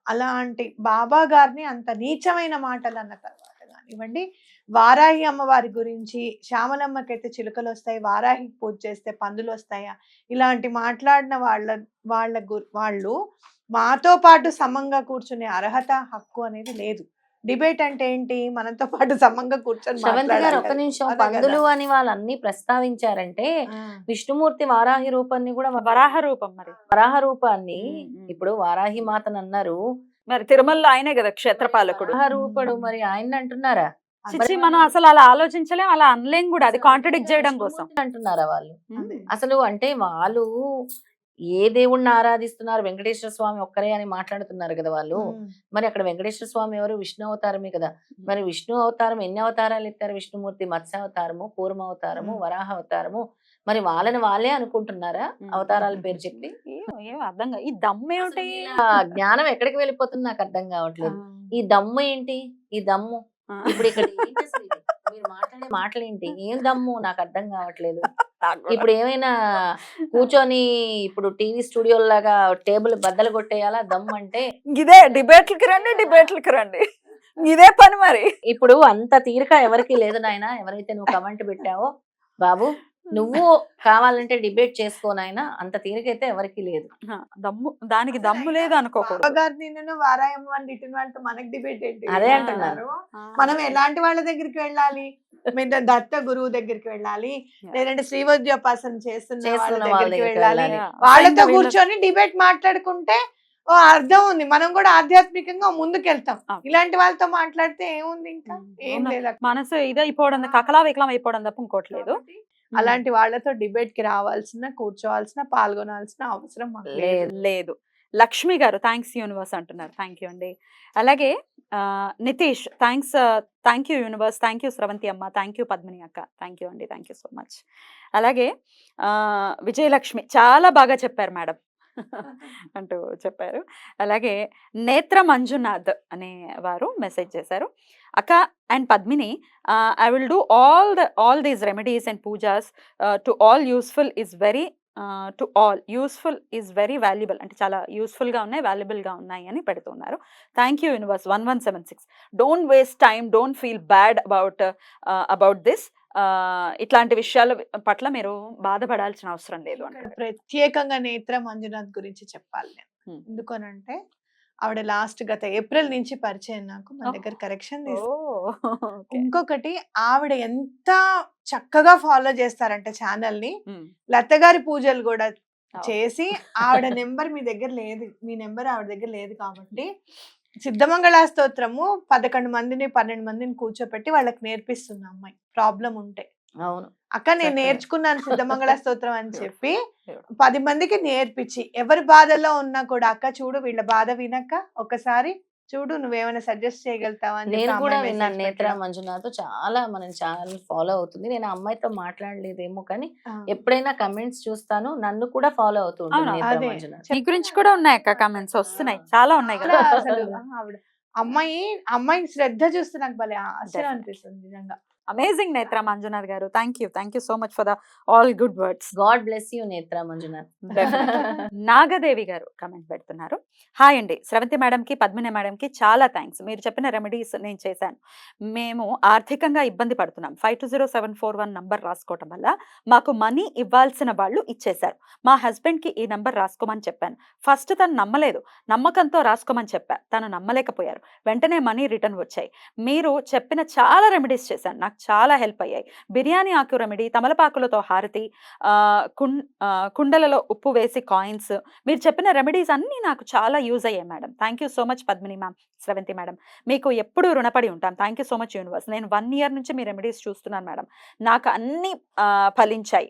అలాంటి బాబా గారిని అంత నీచమైన మాటలు అన్న తర్వాత కానివ్వండి, వారాహి అమ్మవారి గురించి, శ్యామలమ్మకైతే చిలుకలు వస్తాయి, వారాహి పూజ చేస్తే పందులు వస్తాయా, ఇలాంటి మాట్లాడిన వాళ్ళు మాతో పాటు సమంగా కూర్చునే అర్హత, హక్కు అనేది లేదు. డిబేట్ అంటే ఏంటి? మనతో పాటు సమంగా కూర్చొని శ్రవంతి గారు ఒక మాట్లాడాలి. నిమిషం, అదే కదా. పందులు అని వాళ్ళన్ని ప్రస్తావించారంటే విష్ణుమూర్తి వారాహి రూపాన్ని కూడా వరాహ రూపం మరి. వరాహ రూపాన్ని మ్మ్. ఇప్పుడు వారాహి మాతను అన్నారు, మరి తిరుమలలో ఆయనే కదా క్షేత్రపాలకుడు. వరాహ రూపడు, మరి ఆయన అంటున్నారా? చిచ్చి, మనం అసలు అలా ఆలోచించలేం, అలా అనలేం కూడా. అది కాంట్రడిక్ట్ చేయడం కోసం. విష్ణుమూర్తిని అంటున్నారా వాళ్ళు? అదే. అసలు అంటే వాళ్ళు ఏ దేవుణ్ణి ఆరాధిస్తున్నారు? వెంకటేశ్వర స్వామి ఒక్కరే అని మాట్లాడుతున్నారు కదా వాళ్ళు. మరి అక్కడ వెంకటేశ్వర స్వామి ఎవరు? విష్ణు అవతారమే కదా. మరి విష్ణు అవతారం ఎన్ని అవతారాలు ఎత్తారు విష్ణుమూర్తి? మత్స్య అవతారము, కూర్మ అవతారము, వరాహ అవతారము. మరి వాళ్ళని వాళ్ళే అనుకుంటున్నారా అవతారాల పేరు చెప్పి? ఏం అర్థం కాదు. ఈ దమ్మేమిటి? ఆ జ్ఞానం ఎక్కడికి వెళ్ళిపోతుంది నాకు అర్థం కావట్లేదు. ఈ దమ్ము ఏంటి? ఈ దమ్ము ఇప్పుడు ఇక్కడ ఏంటి అసలు ఇది? మీరు మాట్లాడే మాటలేంటి? ఏం దమ్ము నాకు అర్థం కావట్లేదు. ఇప్పుడు ఏమైనా కూర్చొని ఇప్పుడు టీవీ స్టూడియో లాగా టేబుల్ బద్దలు కొట్టేయాలా దమ్ము అంటే? ఇదే డిబేట్లకి రండి. ఇదే పని మరి. ఇప్పుడు అంత తీరిక ఎవరికి లేదు నాయన. ఎవరైతే నువ్వు కమెంట్ పెట్టావో బాబు, నువ్వు కావాలంటే డిబేట్ చేసుకో నాయన, అంత తీరిక అయితే ఎవరికి లేదు. దానికి దమ్ము లేదు అనుకోకూడదు. బాబా గారిని వారాయమ్మ అని తిట్టిన వాళ్ళతో మనకి డిబేట్ ఏంటి? అదే అంటున్నారు. మనం ఎలాంటి వాళ్ళ దగ్గరికి వెళ్ళాలి? మీరు దత్త గురువు దగ్గరికి వెళ్ళాలి, లేదంటే శ్రీవద్యోపాసన చేస్తున్న వాళ్ళ దగ్గరికి వెళ్ళాలి. వాళ్ళతో కూర్చొని డిబేట్ మాట్లాడుకుంటే ఓ అర్థం ఉంది, మనం కూడా ఆధ్యాత్మికంగా ముందుకెళ్తాం. ఇలాంటి వాళ్ళతో మాట్లాడితే ఏముంది? ఇంకా ఏం లేదు. మనసు ఇదైపోవడం, కకలా వికలం అయిపోవడం తప్ప ఇంకోట్లేదు. అలాంటి వాళ్ళతో డిబేట్ కి రావాల్సిన, కూర్చోవాల్సిన, పాల్గొనాల్సిన అవసరం మాకు లేదు. లక్ష్మి గారు, థ్యాంక్స్ యూనివర్స్ అంటున్నారు. థ్యాంక్ యూ అండి. అలాగే Nitish, thank you universe, thank you Sravanthi అమ్మ, థ్యాంక్ యూ పద్మిని అక్క, థ్యాంక్ యూ అండి, థ్యాంక్ యూ సో మచ్. అలాగే విజయలక్ష్మి, చాలా బాగా చెప్పారు మేడం అంటూ చెప్పారు. అలాగే నేత్ర మంజునాథ్ అనే వారు మెసేజ్ చేశారు, అక్క and Padmini, I will do all these remedies and pujas to all useful is very to all useful is very valuable, అంటే చాలా యూస్ఫుల్గా ఉన్నాయి, వాల్యుబుల్గా ఉన్నాయి అని పెడుతున్నారు. Thank you universe 1176. Don't waste time, don't feel bad about this. ఇట్లాంటి విషయాల పట్ల మీరు బాధపడాల్సిన అవసరం లేదు అంటే. ప్రత్యేకంగా నేత్ర మంజునాథ్ గురించి చెప్పాలి నేను. ఎందుకనంటే ఆవిడ గత ఏప్రిల్ నుంచి పరిచయం నాకు, మన దగ్గర కరెక్షన్ ఇంకొకటి, ఆవిడ ఎంత చక్కగా ఫాలో చేస్తారంటే ఛానల్ ని, లత గారి పూజలు కూడా చేసి, ఆవిడ నెంబర్ మీ దగ్గర లేదు, మీ నెంబర్ ఆవిడ దగ్గర లేదు కాబట్టి సిద్ధమంగళ స్తోత్రము 11 మందిని 12 మందిని కూర్చోపెట్టి వాళ్ళకి నేర్పిస్తుంది అమ్మాయి, ప్రాబ్లం ఉంటే. అవును అక్క నేను నేర్చుకున్నాను సిద్ధమంగళ స్తోత్రం అని చెప్పి 10 మందికి నేర్పించి, ఎవరి బాధల్లో ఉన్నా కూడా, అక్క చూడు వీళ్ళ బాధ వినక్క ఒకసారి చూడు, నువ్వేమైనా సజెస్ట్ చేయగలుగుతావా అని. నేను కూడా విన్నాను నేత్ర మంజునాథ్ చాలా మన ఛానల్ ఫాలో అవుతుంది. నేను ఆ అమ్మాయితో మాట్లాడలేదేమో కానీ ఎప్పుడైనా కమెంట్స్ చూస్తాను, నన్ను కూడా ఫాలో అవుతూ ఉంటుంది నేత్ర మంజునాథ్. మీ గురించి కూడా ఉన్నాయి అక్క, కమెంట్స్ వస్తున్నాయి, చాలా ఉన్నాయి కదా. అసలు ఆవిడ అమ్మాయి శ్రద్ధ చూస్తే నాకు భలే ఆశ్చర్యం అనిపిస్తుంది నిజంగా. అమేజింగ్ నేత్ర మంజునాథ్ గారు. Thank you so much for the all good words. God bless you నేత్ర మంజునాథ్. నాగదేవి గారు కమెంట్ పెడుతున్నారు. హాయ్ అండి, స్రవంతి మేడంకి, పద్మిని మేడంకి చాలా థ్యాంక్స్. మీరు చెప్పిన రెమెడీస్ నేను చేశాను. మేము ఆర్థికంగా ఇబ్బంది పడుతున్నాం. 520741 నంబర్ రాసుకోవటం వల్ల మాకు మనీ ఇవ్వాల్సిన వాళ్ళు ఇచ్చేశారు. మా హస్బెండ్కి ఈ నంబర్ రాసుకోమని చెప్పాను. ఫస్ట్ తను నమ్మలేదు, నమ్మకంతో రాసుకోమని చెప్పా, తను నమ్మలేకపోయారు. వెంటనే మనీ రిటర్న్ వచ్చాయి. మీరు చెప్పిన చాలా రెమెడీస్ చేశాను, నాకు చాలా హెల్ప్ అయ్యాయి. బిర్యానీ ఆకు రెమెడీ, తమలపాకులతో హారతి, కుండలలో ఉప్పు వేసి కాయిన్స్, మీరు చెప్పిన రెమెడీస్ అన్నీ నాకు చాలా యూజ్ అయ్యాయి madam. Thank you so much Padmini ma'am, Sravanthi madam, మీకు ఎప్పుడూ రుణపడి ఉంటాం. Thank you so much universe. నేను 1 ఇయర్ నుంచి మీ రెమెడీస్ చూస్తున్నాను మేడం, నాకు అన్నీ ఫలించాయి.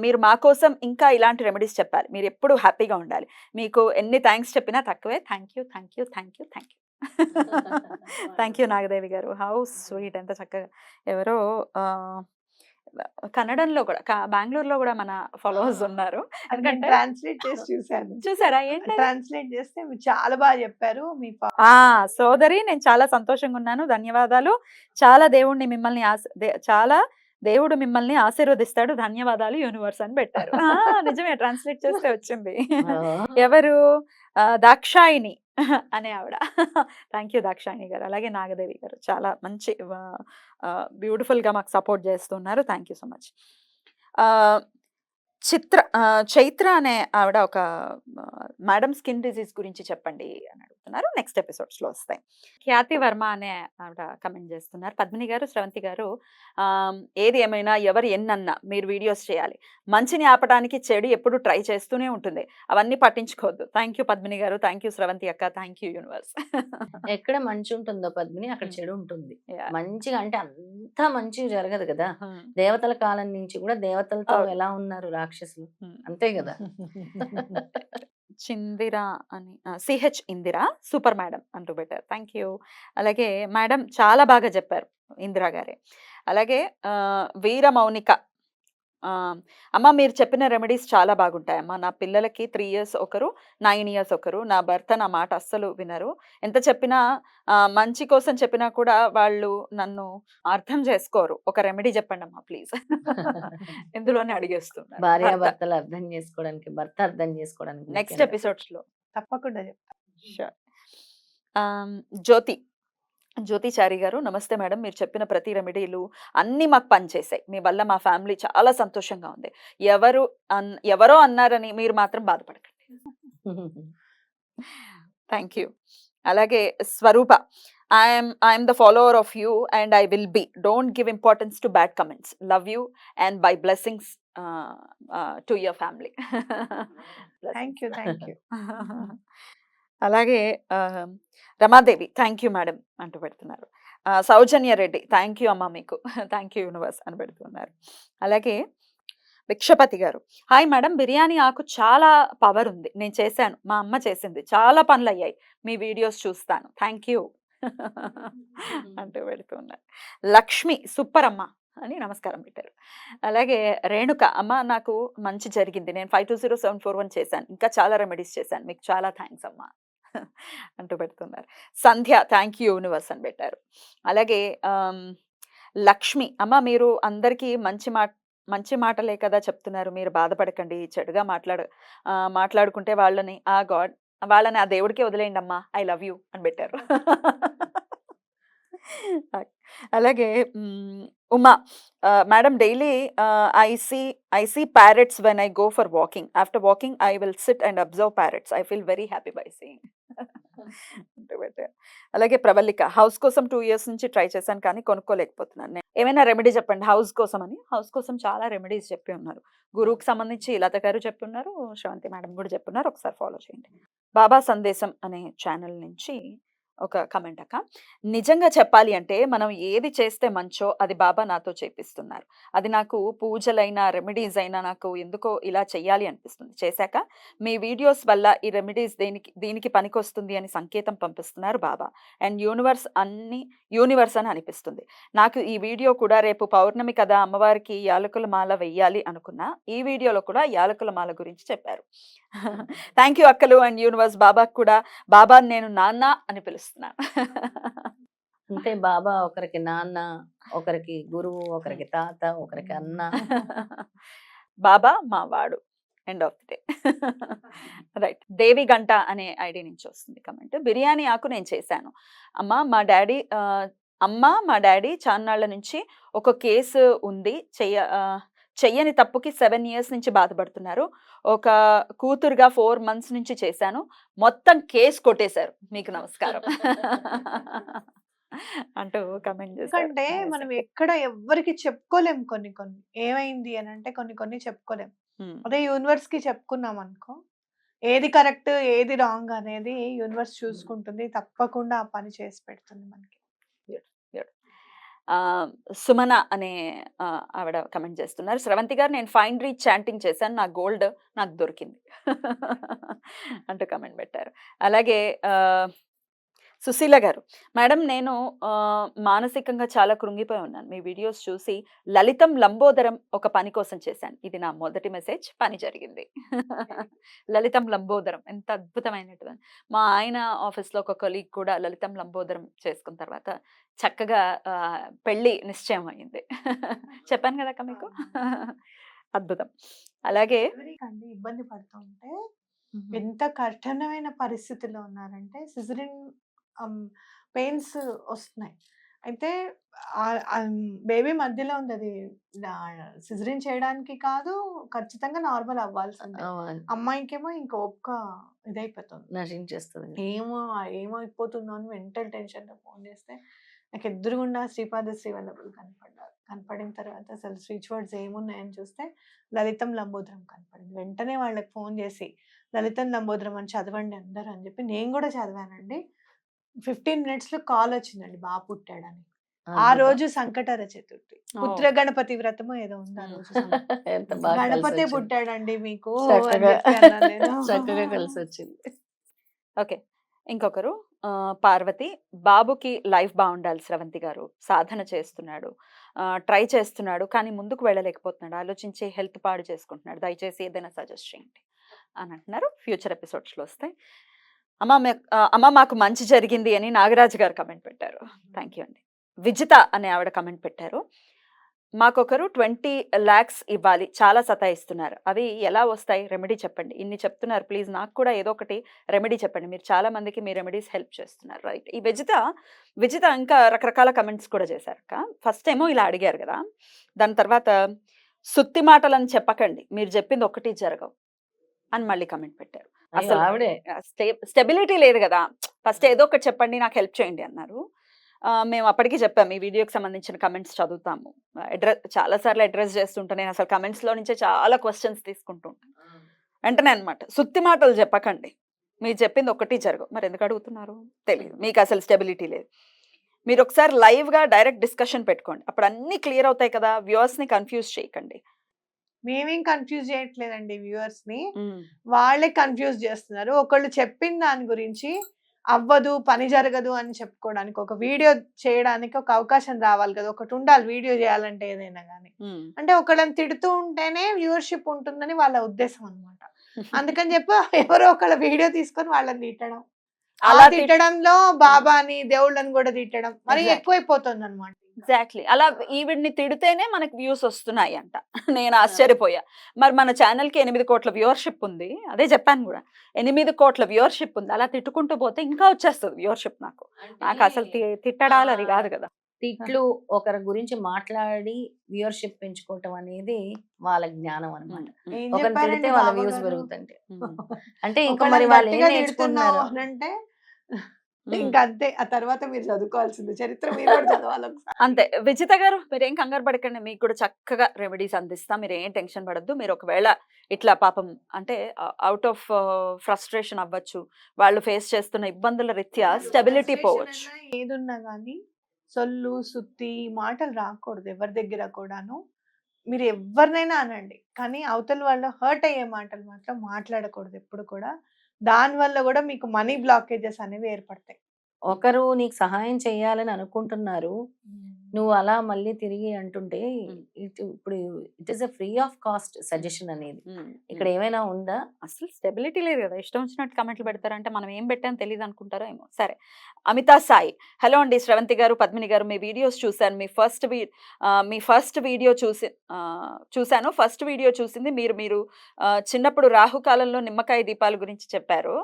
మీరు మా కోసం ఇంకా ఇలాంటి రెమెడీస్ చెప్పాలి. మీరు ఎప్పుడూ హ్యాపీగా ఉండాలి. మీకు ఎన్ని థ్యాంక్స్ చెప్పినా తక్కువే. Thank you thank you thank you thank you. Thank you Nagadevi గారు. హౌ స్వీట్, ఎంత చక్కగా. ఎవరో కన్నడంలో కూడా బెంగళూరులో కూడా మన ఫాలోవర్స్ ఉన్నారు. ఎందుకంటే ట్రాన్స్లేట్ చేసి చూసాను. చూసారా ఏంటి ట్రాన్స్లేట్ చేస్తే మీరు చాలా బాగా చెప్పారు. మీ సోదరి, నేను చాలా సంతోషంగా ఉన్నాను. ధన్యవాదాలు. చాలా దేవుణ్ణి మిమ్మల్ని చాలా దేవుడు మిమ్మల్ని ఆశీర్వదిస్తాడు. ధన్యవాదాలు యూనివర్స్ అని పెట్టారు. నిజమే, ట్రాన్స్లేట్ చేస్తే వచ్చింది. ఎవరు? దాక్షాయిని అనే ఆవిడ. థ్యాంక్ యూ దాక్షాయిని గారు. అలాగే నాగదేవి గారు చాలా మంచి బ్యూటిఫుల్గా మాకు సపోర్ట్ చేస్తున్నారు. Thank you so much. Chaitra అనే ఆవిడ ఒక మేడం స్కిన్ డిజీజ్ గురించి చెప్పండి అని అడుగుతున్నారు. నెక్స్ట్ ఎపిసోడ్స్లో వస్తాయి. ఖ్యాతి వర్మ అనే ఆవిడ కమెంట్ చేస్తున్నారు. పద్మిని గారు, స్రవంతి గారు, ఏది ఏమైనా ఎవరు ఎన్నన్నా మీరు వీడియోస్ చేయాలి. మంచిని ఆపడానికి చెడు ఎప్పుడు ట్రై చేస్తూనే ఉంటుంది, అవన్నీ పట్టించుకోవద్దు. థ్యాంక్ యూ పద్మిని గారు. థ్యాంక్ యూ స్రవంతి అక్క. Thank you universe. ఎక్కడ మంచి ఉంటుందో పద్మిని అక్కడ చెడు ఉంటుంది. మంచిగా అంటే అంత మంచి జరగదు కదా. దేవతల కాలం నుంచి కూడా దేవతలతో ఎలా ఉన్నారు రాక్షసులు, అంతే కదా. చిందిరా అని సిహెచ్ ఇందిరా సూపర్ మేడం అంటూ పెట్టారు. Thank you. అలాగే మేడం చాలా బాగా చెప్పారు, ఇందిరా గారే. అలాగే వీర మౌనిక, అమ్మ మీరు చెప్పిన రెమెడీస్ చాలా బాగుంటాయమ్మా. నా పిల్లలకి 3 years ఒకరు, 9 years ఒకరు. నా భర్త నా మాట అస్సలు వినరు. ఎంత చెప్పినా మంచి కోసం చెప్పినా కూడా వాళ్ళు నన్ను అర్థం చేసుకోరు. ఒక రెమెడీ చెప్పండి అమ్మా ప్లీజ్. ఇందులోనే అడిగేస్తున్నారు. భార్యాభర్తలు అర్థం చేసుకోవడానికి, భర్త అర్థం చేసుకోవడానికి నెక్స్ట్ ఎపిసోడ్స్ లో తప్పకుండా Sure. జ్యోతిచారి గారు, నమస్తే మేడం. మీరు చెప్పిన ప్రతి రెమెడీలు అన్నీ మాకు పనిచేసాయి. మీ వల్ల మా ఫ్యామిలీ చాలా సంతోషంగా ఉంది. ఎవరో అన్నారని మీరు మాత్రం బాధపడకండి. Thank you. అలాగే Swarupa, I'm the follower of you and I will be. Don't give importance to bad comments. Love you and bye blessings to your family. Thank you. అలాగే రమాదేవి, థ్యాంక్ యూ మేడం అంటూ పెడుతున్నారు. సౌజన్య రెడ్డి, థ్యాంక్ యూ అమ్మ మీకు. Thank you universe అని పెడుతున్నారు. అలాగే భిక్షపతి గారు, hi madam, biryani ఆకు చాలా పవర్ ఉంది, నేను చేశాను, మా అమ్మ చేసింది, చాలా పనులు అయ్యాయి, మీ వీడియోస్ చూస్తాను, థ్యాంక్ యూ అంటూ పెడుతున్నారు. లక్ష్మి, సూపర్ అమ్మ అని నమస్కారం పెట్టారు. అలాగే రేణుక, అమ్మ నాకు మంచి జరిగింది, నేను 520741 చేశాను, ఇంకా చాలా రెమెడీస్ చేశాను, మీకు చాలా థ్యాంక్స్ అమ్మా అంటూ పెడుతున్నారు. సంధ్య, థ్యాంక్ యూ యూనివర్స్ అని పెట్టారు. అలాగే లక్ష్మి, అమ్మ మీరు అందరికీ మంచి మాటలే కదా చెప్తున్నారు, మీరు బాధపడకండి, చెడుగా మాట్లాడుకుంటే వాళ్ళని ఆ దేవుడికి వదిలేయండి అమ్మా, ఐ లవ్ యూ అని పెట్టారు. అలాగే Uma, madam daily I see parrots when I go for walking, after walking I will sit and observe parrots, I feel very happy by seeing అంటూ పెట్టారు. అలాగే ప్రవల్లిక, హౌస్ కోసం 2 years నుంచి ట్రై చేశాను కానీ కొనుక్కోలేకపోతున్నాను, ఏమైనా రెమెడీ చెప్పండి హౌస్ కోసం అని. హౌస్ కోసం చాలా రెమెడీస్ చెప్పి ఉన్నారు, గురువుకి సంబంధించి లత గారు చెప్పున్నారు, శ్రవంతి మేడం కూడా చెప్పున్నారు, ఒకసారి ఫాలో చేయండి. బాబా సందేశం అనే ఛానల్ నుంచి ఒక కమెంట్ అక్క, నిజంగా చెప్పాలి అంటే మనం ఏది చేస్తే మంచో అది బాబా నాతో చేపిస్తున్నారు, అది నాకు పూజలైనా రెమెడీస్ అయినా నాకు ఎందుకో ఇలా చెయ్యాలి అనిపిస్తుంది, చేశాక మీ వీడియోస్ వల్ల ఈ రెమెడీస్ దీనికి పనికొస్తుంది అని సంకేతం పంపిస్తున్నారు బాబా, అండ్ యూనివర్స్ అని అనిపిస్తుంది నాకు. ఈ వీడియో కూడా రేపు పౌర్ణమి కదా, అమ్మవారికి యాలకుల మాల వెయ్యాలి అనుకున్నా, ఈ వీడియోలో కూడా యాలకుల మాల గురించి చెప్పారు. థ్యాంక్ యూ అక్కలు అండ్ యూనివర్స్. బాబాకు కూడా, బాబాని నేను నాన్న అని పిలుస్తున్నాను. అంతే బాబా ఒకరికి నాన్న, ఒకరికి గురువు, ఒకరికి తాత, ఒకరికి అన్న. బాబా మా వాడు. End of the day. Right. Devi Ganta అనే ఐడి నుంచి వస్తుంది కమెంట్. బిర్యానీ ఆకు నేను చేశాను. అమ్మ మా డాడీ చాన్నాళ్ళ నుంచి ఒక కేసు ఉంది. చెయ్యని తప్పుకి 7 years నుంచి బాధపడుతున్నారు. ఒక కూతురుగా 4 months నుంచి చేశాను. మొత్తం కేసు కొట్టేశారు. మీకు నమస్కారం. అంటూ కమెంట్ చేశారు. ఎందుకంటే మనం ఎక్కడ ఎవ్వరికి చెప్పుకోలేం కొన్ని కొన్ని. ఏమైంది అని అంటే కొన్ని చెప్పుకోలేం. అదే యూనివర్స్ కి చెప్పుకున్నాం అనుకో, ఏది కరెక్ట్ ఏది రాంగ్ అనేది యూనివర్స్ చూసుకుంటుంది. తప్పకుండా ఆ పని చేసి పెడుతుంది మనకి. సుమన అనే ఆవిడ కమెంట్ చేస్తున్నారు. స్రవంతి గారు, నేను ఫైన్ రీచ్ చాంటింగ్ చేశాను, నా గోల్డ్ నాకు దొరికింది అంటూ కమెంట్ పెట్టారు. అలాగే సుశీల గారు, మేడం నేను మానసికంగా చాలా కృంగిపోయి ఉన్నాను. మీ వీడియోస్ చూసి లలితం లంబోదరం ఒక పని కోసం చేశాను. ఇది నా మొదటి మెసేజ్, పని జరిగింది. లలితం లంబోదరం ఎంత అద్భుతమైనటువంటి. మా ఆయన ఆఫీస్లో ఒక కొలీగ్ కూడా లలితం లంబోదరం చేసుకున్న తర్వాత చక్కగా పెళ్ళి నిశ్చయం అయింది. చెప్పాను కదా మీకు. అద్భుతం. అలాగే ఇబ్బంది పడుతూ ఉంటే ఎంత కఠినమైన పరిస్థితిలో ఉన్నారంటే సిజరిన్ పెయిన్స్ వస్తున్నాయి. అయితే బేబీ మధ్యలో ఉంది, అది సిజరిన్ చేయడానికి కాదు, ఖచ్చితంగా నార్మల్ అవ్వాల్సిందే. అమ్మాయికేమో ఇంకా ఒక్క ఇదైపోతుంది, నశించేస్తుంది. ఏమైపోతుందో అని మెంటల్ టెన్షన్ తో ఫోన్ చేస్తే నాకు ఎదురుగుండా శ్రీపాద శ్రీవల్లభులు కనపడ్డారు. కనపడిన తర్వాత అసలు స్విచ్ వర్డ్స్ ఏమున్నాయని చూస్తే లలితం లంబోదరం కనపడింది. వెంటనే వాళ్ళకి ఫోన్ చేసి లలితం లంబోదరం అని చదవండి అందరూ అని చెప్పి నేను కూడా చదివానండి. 15 minutes లో కాల్ వచ్చిందండి, బాబు పుట్టాడని. ఆ రోజు సంకటహర చతుర్థి, పుత్ర గణపతి వ్రతము ఏదో ఉంది ఆ రోజు. గణపతి పుట్టాడండి మీకు చక్కగా కలిసి వచ్చింది. ఓకే. ఇంకొకరు పార్వతి, బాబుకి లైఫ్ బాగుండాలి స్రవంతి గారు, సాధన చేస్తున్నాడు, ట్రై చేస్తున్నాడు, కానీ ముందుకు వెళ్ళలేకపోతున్నాడు, ఆలోచించి హెల్త్ పాడు చేసుకుంటున్నాడు, దయచేసి ఏదైనా సజెస్ట్ చేయండి అని అంటున్నారు. ఫ్యూచర్ ఎపిసోడ్స్లో వస్తాయి. అమ్మ మాకు మంచి జరిగింది అని నాగరాజు గారు కమెంట్ పెట్టారు. థ్యాంక్ యూ అండి. విజిత అనే ఆవిడ కమెంట్ పెట్టారు. మాకొకరు 20 lakhs ఇవ్వాలి, చాలా సతాయిస్తున్నారు, అవి ఎలా వస్తాయి, రెమెడీ చెప్పండి. ఇన్ని చెప్తున్నారు, ప్లీజ్ నాకు కూడా ఏదో ఒకటి రెమెడీ చెప్పండి. మీరు చాలా మందికి మీ రెమెడీస్ హెల్ప్ చేస్తున్నారు. రైట్. ఈ విజిత ఇంకా రకరకాల కమెంట్స్ కూడా చేశారు. ఫస్ట్ ఏమో ఇలా అడిగారు కదా, దాని తర్వాత సుత్తి మాటలని చెప్పకండి, మీరు చెప్పింది ఒకటి జరగవు అని మళ్ళీ కమెంట్ పెట్టారు. అసలు ఆవిడే స్టెబిలిటీ లేదు కదా, ఫస్ట్ ఏదో ఒకటి చెప్పండి, నాకు హెల్ప్ చేయండి అన్నారు. మేము అప్పటికి చెప్పాము, ఈ వీడియోకి సంబంధించిన కమెంట్స్ చదువుతాము, చాలాసార్లు అడ్రస్ చేస్తుంటాను నేను. అసలు కమెంట్స్లో నుంచే చాలా క్వశ్చన్స్ తీసుకుంటూ ఉంటాను. వెంటనే అనమాట, సుత్తి మాటలు చెప్పకండి, మీరు చెప్పింది ఒకటి జరగవు. మరి ఎందుకు అడుగుతున్నారు తెలియదు, మీకు అసలు స్టెబిలిటీ లేదు. మీరు ఒకసారి లైవ్గా డైరెక్ట్ డిస్కషన్ పెట్టుకోండి, అప్పుడు అన్నీ క్లియర్ అవుతాయి కదా. వ్యూవర్స్ని కన్ఫ్యూజ్ చేయకండి. మేమేం కన్ఫ్యూజ్ చేయట్లేదండి వ్యూవర్స్ ని, వాళ్ళే కన్ఫ్యూజ్ చేస్తున్నారు. ఒకళ్ళు చెప్పిన దాని గురించి అవ్వదు, పని జరగదు అని చెప్పుకోవడానికి ఒక వీడియో చేయడానికి ఒక అవకాశం రావాలి కదా, ఒకటి ఉండాలి వీడియో చేయాలంటే ఏదైనా కానీ. అంటే ఒకళ్ళని తిడుతూ ఉంటేనే వ్యూవర్షిప్ ఉంటుందని వాళ్ళ ఉద్దేశం అనమాట. అందుకని చెప్పి ఎవరో ఒకళ్ళ వీడియో తీసుకొని వాళ్ళని తిట్టడం, అలా తిట్టడంలో బాబాని దేవుళ్ళని కూడా తిట్టడం మరి ఎక్కువైపోతుంది అనమాట. ఎగ్జాక్ట్లీ. అలా ఈవిడ్ని తిడితేనే మనకి వ్యూస్ వస్తున్నాయి అంట. నేను ఆశ్చర్యపోయా. మరి మన ఛానల్కి 8 కోట్ల వ్యూవర్షిప్ ఉంది, అదే చెప్పాను కూడా, 8 కోట్ల వ్యూవర్షిప్ ఉంది. అలా తిట్టుకుంటూ పోతే ఇంకా వచ్చేస్తుంది వ్యూవర్షిప్. నాకు అసలు తిట్టడాలు అది కాదు కదా. తిట్లు ఒకరి గురించి మాట్లాడి వ్యూవర్షిప్ పెంచుకోవటం అనేది వాళ్ళ జ్ఞానం అనమాట. ఒకరు తిడితే వాళ్ళ వ్యూస్ పెరుగుతుంటే అంటే ఇంకా మరి వాళ్ళు ఏం నేర్చుకుంటున్నారు అంటే ఇంకా అంతే. ఆ తర్వాత మీరు చదువుకోవాల్సింది చరిత్ర, మీరు కూడా చదవాలి అంతే. విజిత గారు, మీరేం కంగారు పడకండి, మీకు కూడా చక్కగా రెమెడీస్ అందిస్తాం, మీరు ఏం టెన్షన్ పడద్దు. మీరు ఒకవేళ ఇట్లా పాపం అంటే అవుట్ ఆఫ్ ఫ్రస్ట్రేషన్ అవ్వచ్చు, వాళ్ళు ఫేస్ చేస్తున్న ఇబ్బందుల రీత్యా స్టెబిలిటీ పోవచ్చు. ఏదున్నా కానీ సొల్లు సుత్తి మాటలు రాకూడదు ఎవరి దగ్గర కూడాను. మీరు ఎవరినైనా అనండి, కానీ అవతల వాళ్ళు హర్ట్ అయ్యే మాటలు మాత్రం మాట్లాడకూడదు ఎప్పుడు కూడా. దాని వల్ల కూడా మీకు మనీ బ్లాకేజెస్ అనేవి ఏర్పడతాయి. ఒకరు నీకు సహాయం చేయాలని అనుకుంటున్నారు, నువ్వు అలా మళ్ళీ తిరిగి అంటుంటే ఉమ్. ఇప్పుడు it is a free of cost suggestion అనేది. ఉమ్, ఇక్కడ ఉమ్. ఏమైనా ఉందా? అసలు స్టెబిలిటీ లేదు కదా, ఇష్టం వచ్చినట్టు కమెంట్లు పెడతారంటే మనం ఏం పెట్టామో తెలియదు అనుకుంటారో ఏమో. సరే, అమితా సాయి, హలో అండి శ్రవంతి గారు, పద్మిని గారు, మీ వీడియోస్ చూశాను. మీ ఫస్ట్ వీడియో చూశాను. ఫస్ట్ వీడియో చూసింది మీరు చిన్నప్పుడు రాహుకాలంలో నిమ్మకాయ దీపాల గురించి చెప్పారు.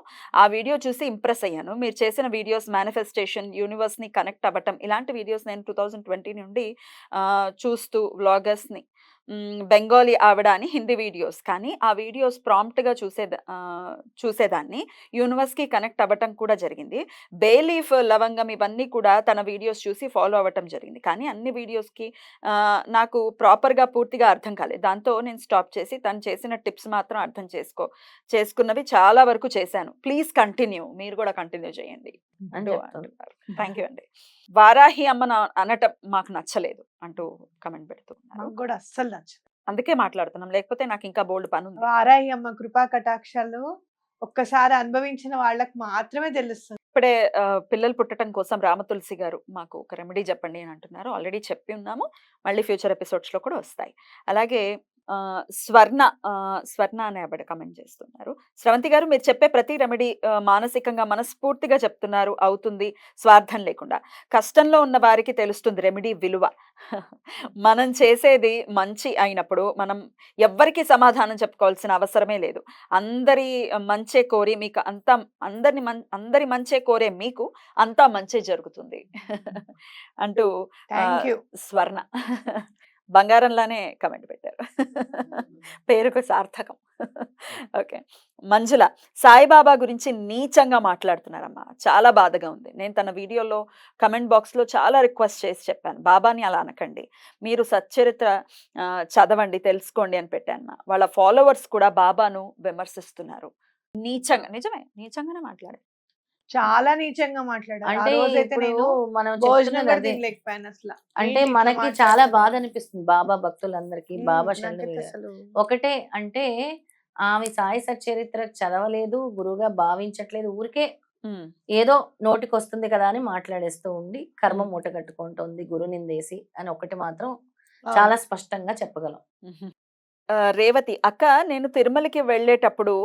ఆ వీడియో చూసి ఇంప్రెస్ అయ్యాను. మీరు చేసిన వీడియోస్ మేనిఫెస్టేషన్, యూనివర్స్ని కనెక్ట్ అవ్వటం, ఇలాంటి వీడియోస్ నేను 2020 నుండి చూస్తూ వ్లాగర్స్ని, బెంగాలీ ఆవిడ అని హిందీ వీడియోస్, కానీ ఆ వీడియోస్ ప్రాంప్ట్గా చూసేదాన్ని. యూనివర్స్కి కనెక్ట్ అవ్వటం కూడా జరిగింది. బే లీఫ్, లవంగం ఇవన్నీ కూడా తన వీడియోస్ చూసి ఫాలో అవ్వటం జరిగింది. కానీ అన్ని వీడియోస్కి నాకు ప్రాపర్గా పూర్తిగా అర్థం కాలేదు. దాంతో నేను స్టాప్ చేసి తను చేసిన టిప్స్ మాత్రం అర్థం చేసుకున్నవి చాలా వరకు చేశాను. ప్లీజ్ కంటిన్యూ, మీరు కూడా కంటిన్యూ చేయండి అని చెప్తాను. థ్యాంక్ యూ అండి. వారాహి అమ్మ అనటం మాకు నచ్చలేదు అంటూ కమెంట్ పెడుతున్నారు. నాకు కూడా అస్సలు నచ్చదు. అందుకే మాట్లాడుతున్నాం, లేకపోతే నాకు ఇంకా బోల్డ్ పని ఉంది. వారాహి అమ్మ కృపా కటాక్షాలు ఒక్కసారి అనుభవించిన వాళ్ళకి మాత్రమే తెలుస్తుంది. ఇప్పుడే పిల్లలు పుట్టడం కోసం రామతులసి గారు మాకు ఒక రెమెడీ చెప్పండి అని అంటున్నారు. ఆల్రెడీ చెప్పి ఉన్నాము, మళ్ళీ ఫ్యూచర్ ఎపిసోడ్స్లో కూడా వస్తాయి. అలాగే స్వర్ణ అనే ఆవిడ కమెంట్ చేస్తున్నారు. శ్రవంతి గారు, మీరు చెప్పే ప్రతి రెమెడీ మానసికంగా మనస్ఫూర్తిగా చెప్తున్నారు, అవుతుంది స్వార్థం లేకుండా. కష్టంలో ఉన్న వారికి తెలుస్తుంది రెమెడీ విలువ. మనం చేసేది మంచి అయినప్పుడు మనం ఎవ్వరికి సమాధానం చెప్పుకోవాల్సిన అవసరమే లేదు. అందరి మంచే కోరి మీకు అంతా అందరి మంచే కోరే మీకు అంతా మంచి జరుగుతుంది అంటూ థ్యాంక్ యూ. స్వర్ణ బంగారంలానే కమెంట్ పెట్టారు. పేరుకు సార్థకం. ఓకే, మంజుల, సాయిబాబా గురించి నీచంగా మాట్లాడుతున్నారమ్మా, చాలా బాధగా ఉంది. నేను తన వీడియోలో కమెంట్ బాక్స్లో చాలా రిక్వెస్ట్ చేసి చెప్పాను, బాబాని అలా అనకండి, మీరు సచ్చరిత్ర చదవండి, తెలుసుకోండి అని పెట్టాను. వాళ్ళ ఫాలోవర్స్ కూడా బాబాను విమర్శిస్తున్నారు నీచంగా. నిజమే, నీచంగానే మాట్లాడారు, చాలా నీచంగా మాట్లాడారు. ఆ అంటే రోజైతే ఇప్పుడు నేను మనం భోజనం చెప్తున్నది కూడా అదే. తినలేకపోయాను అసలు. అంటే ఏంటి ఇట్లా మనకి చాలా మాట్లాడుతున్నారు? బాధ అనిపిస్తుంది బాబా భక్తులందరికీ, బాబా నాకైతే శరణు. అసలు ఒకటే అంటే ఆమె సాయి సచ్చరిత్ర చదవలేదు, గురువుగా భావించట్లేదు, ఊరికే ఏదో నోటికి వస్తుంది కదా అని మాట్లాడేస్తూ ఉండి కర్మ మూట కట్టుకుంటుంది గురు నిందేసి అని ఒకటి మాత్రం చాలా స్పష్టంగా చెప్పగలం. రేవతి అక్క, నేను తిరుమలకి వెళ్ళేటప్పుడు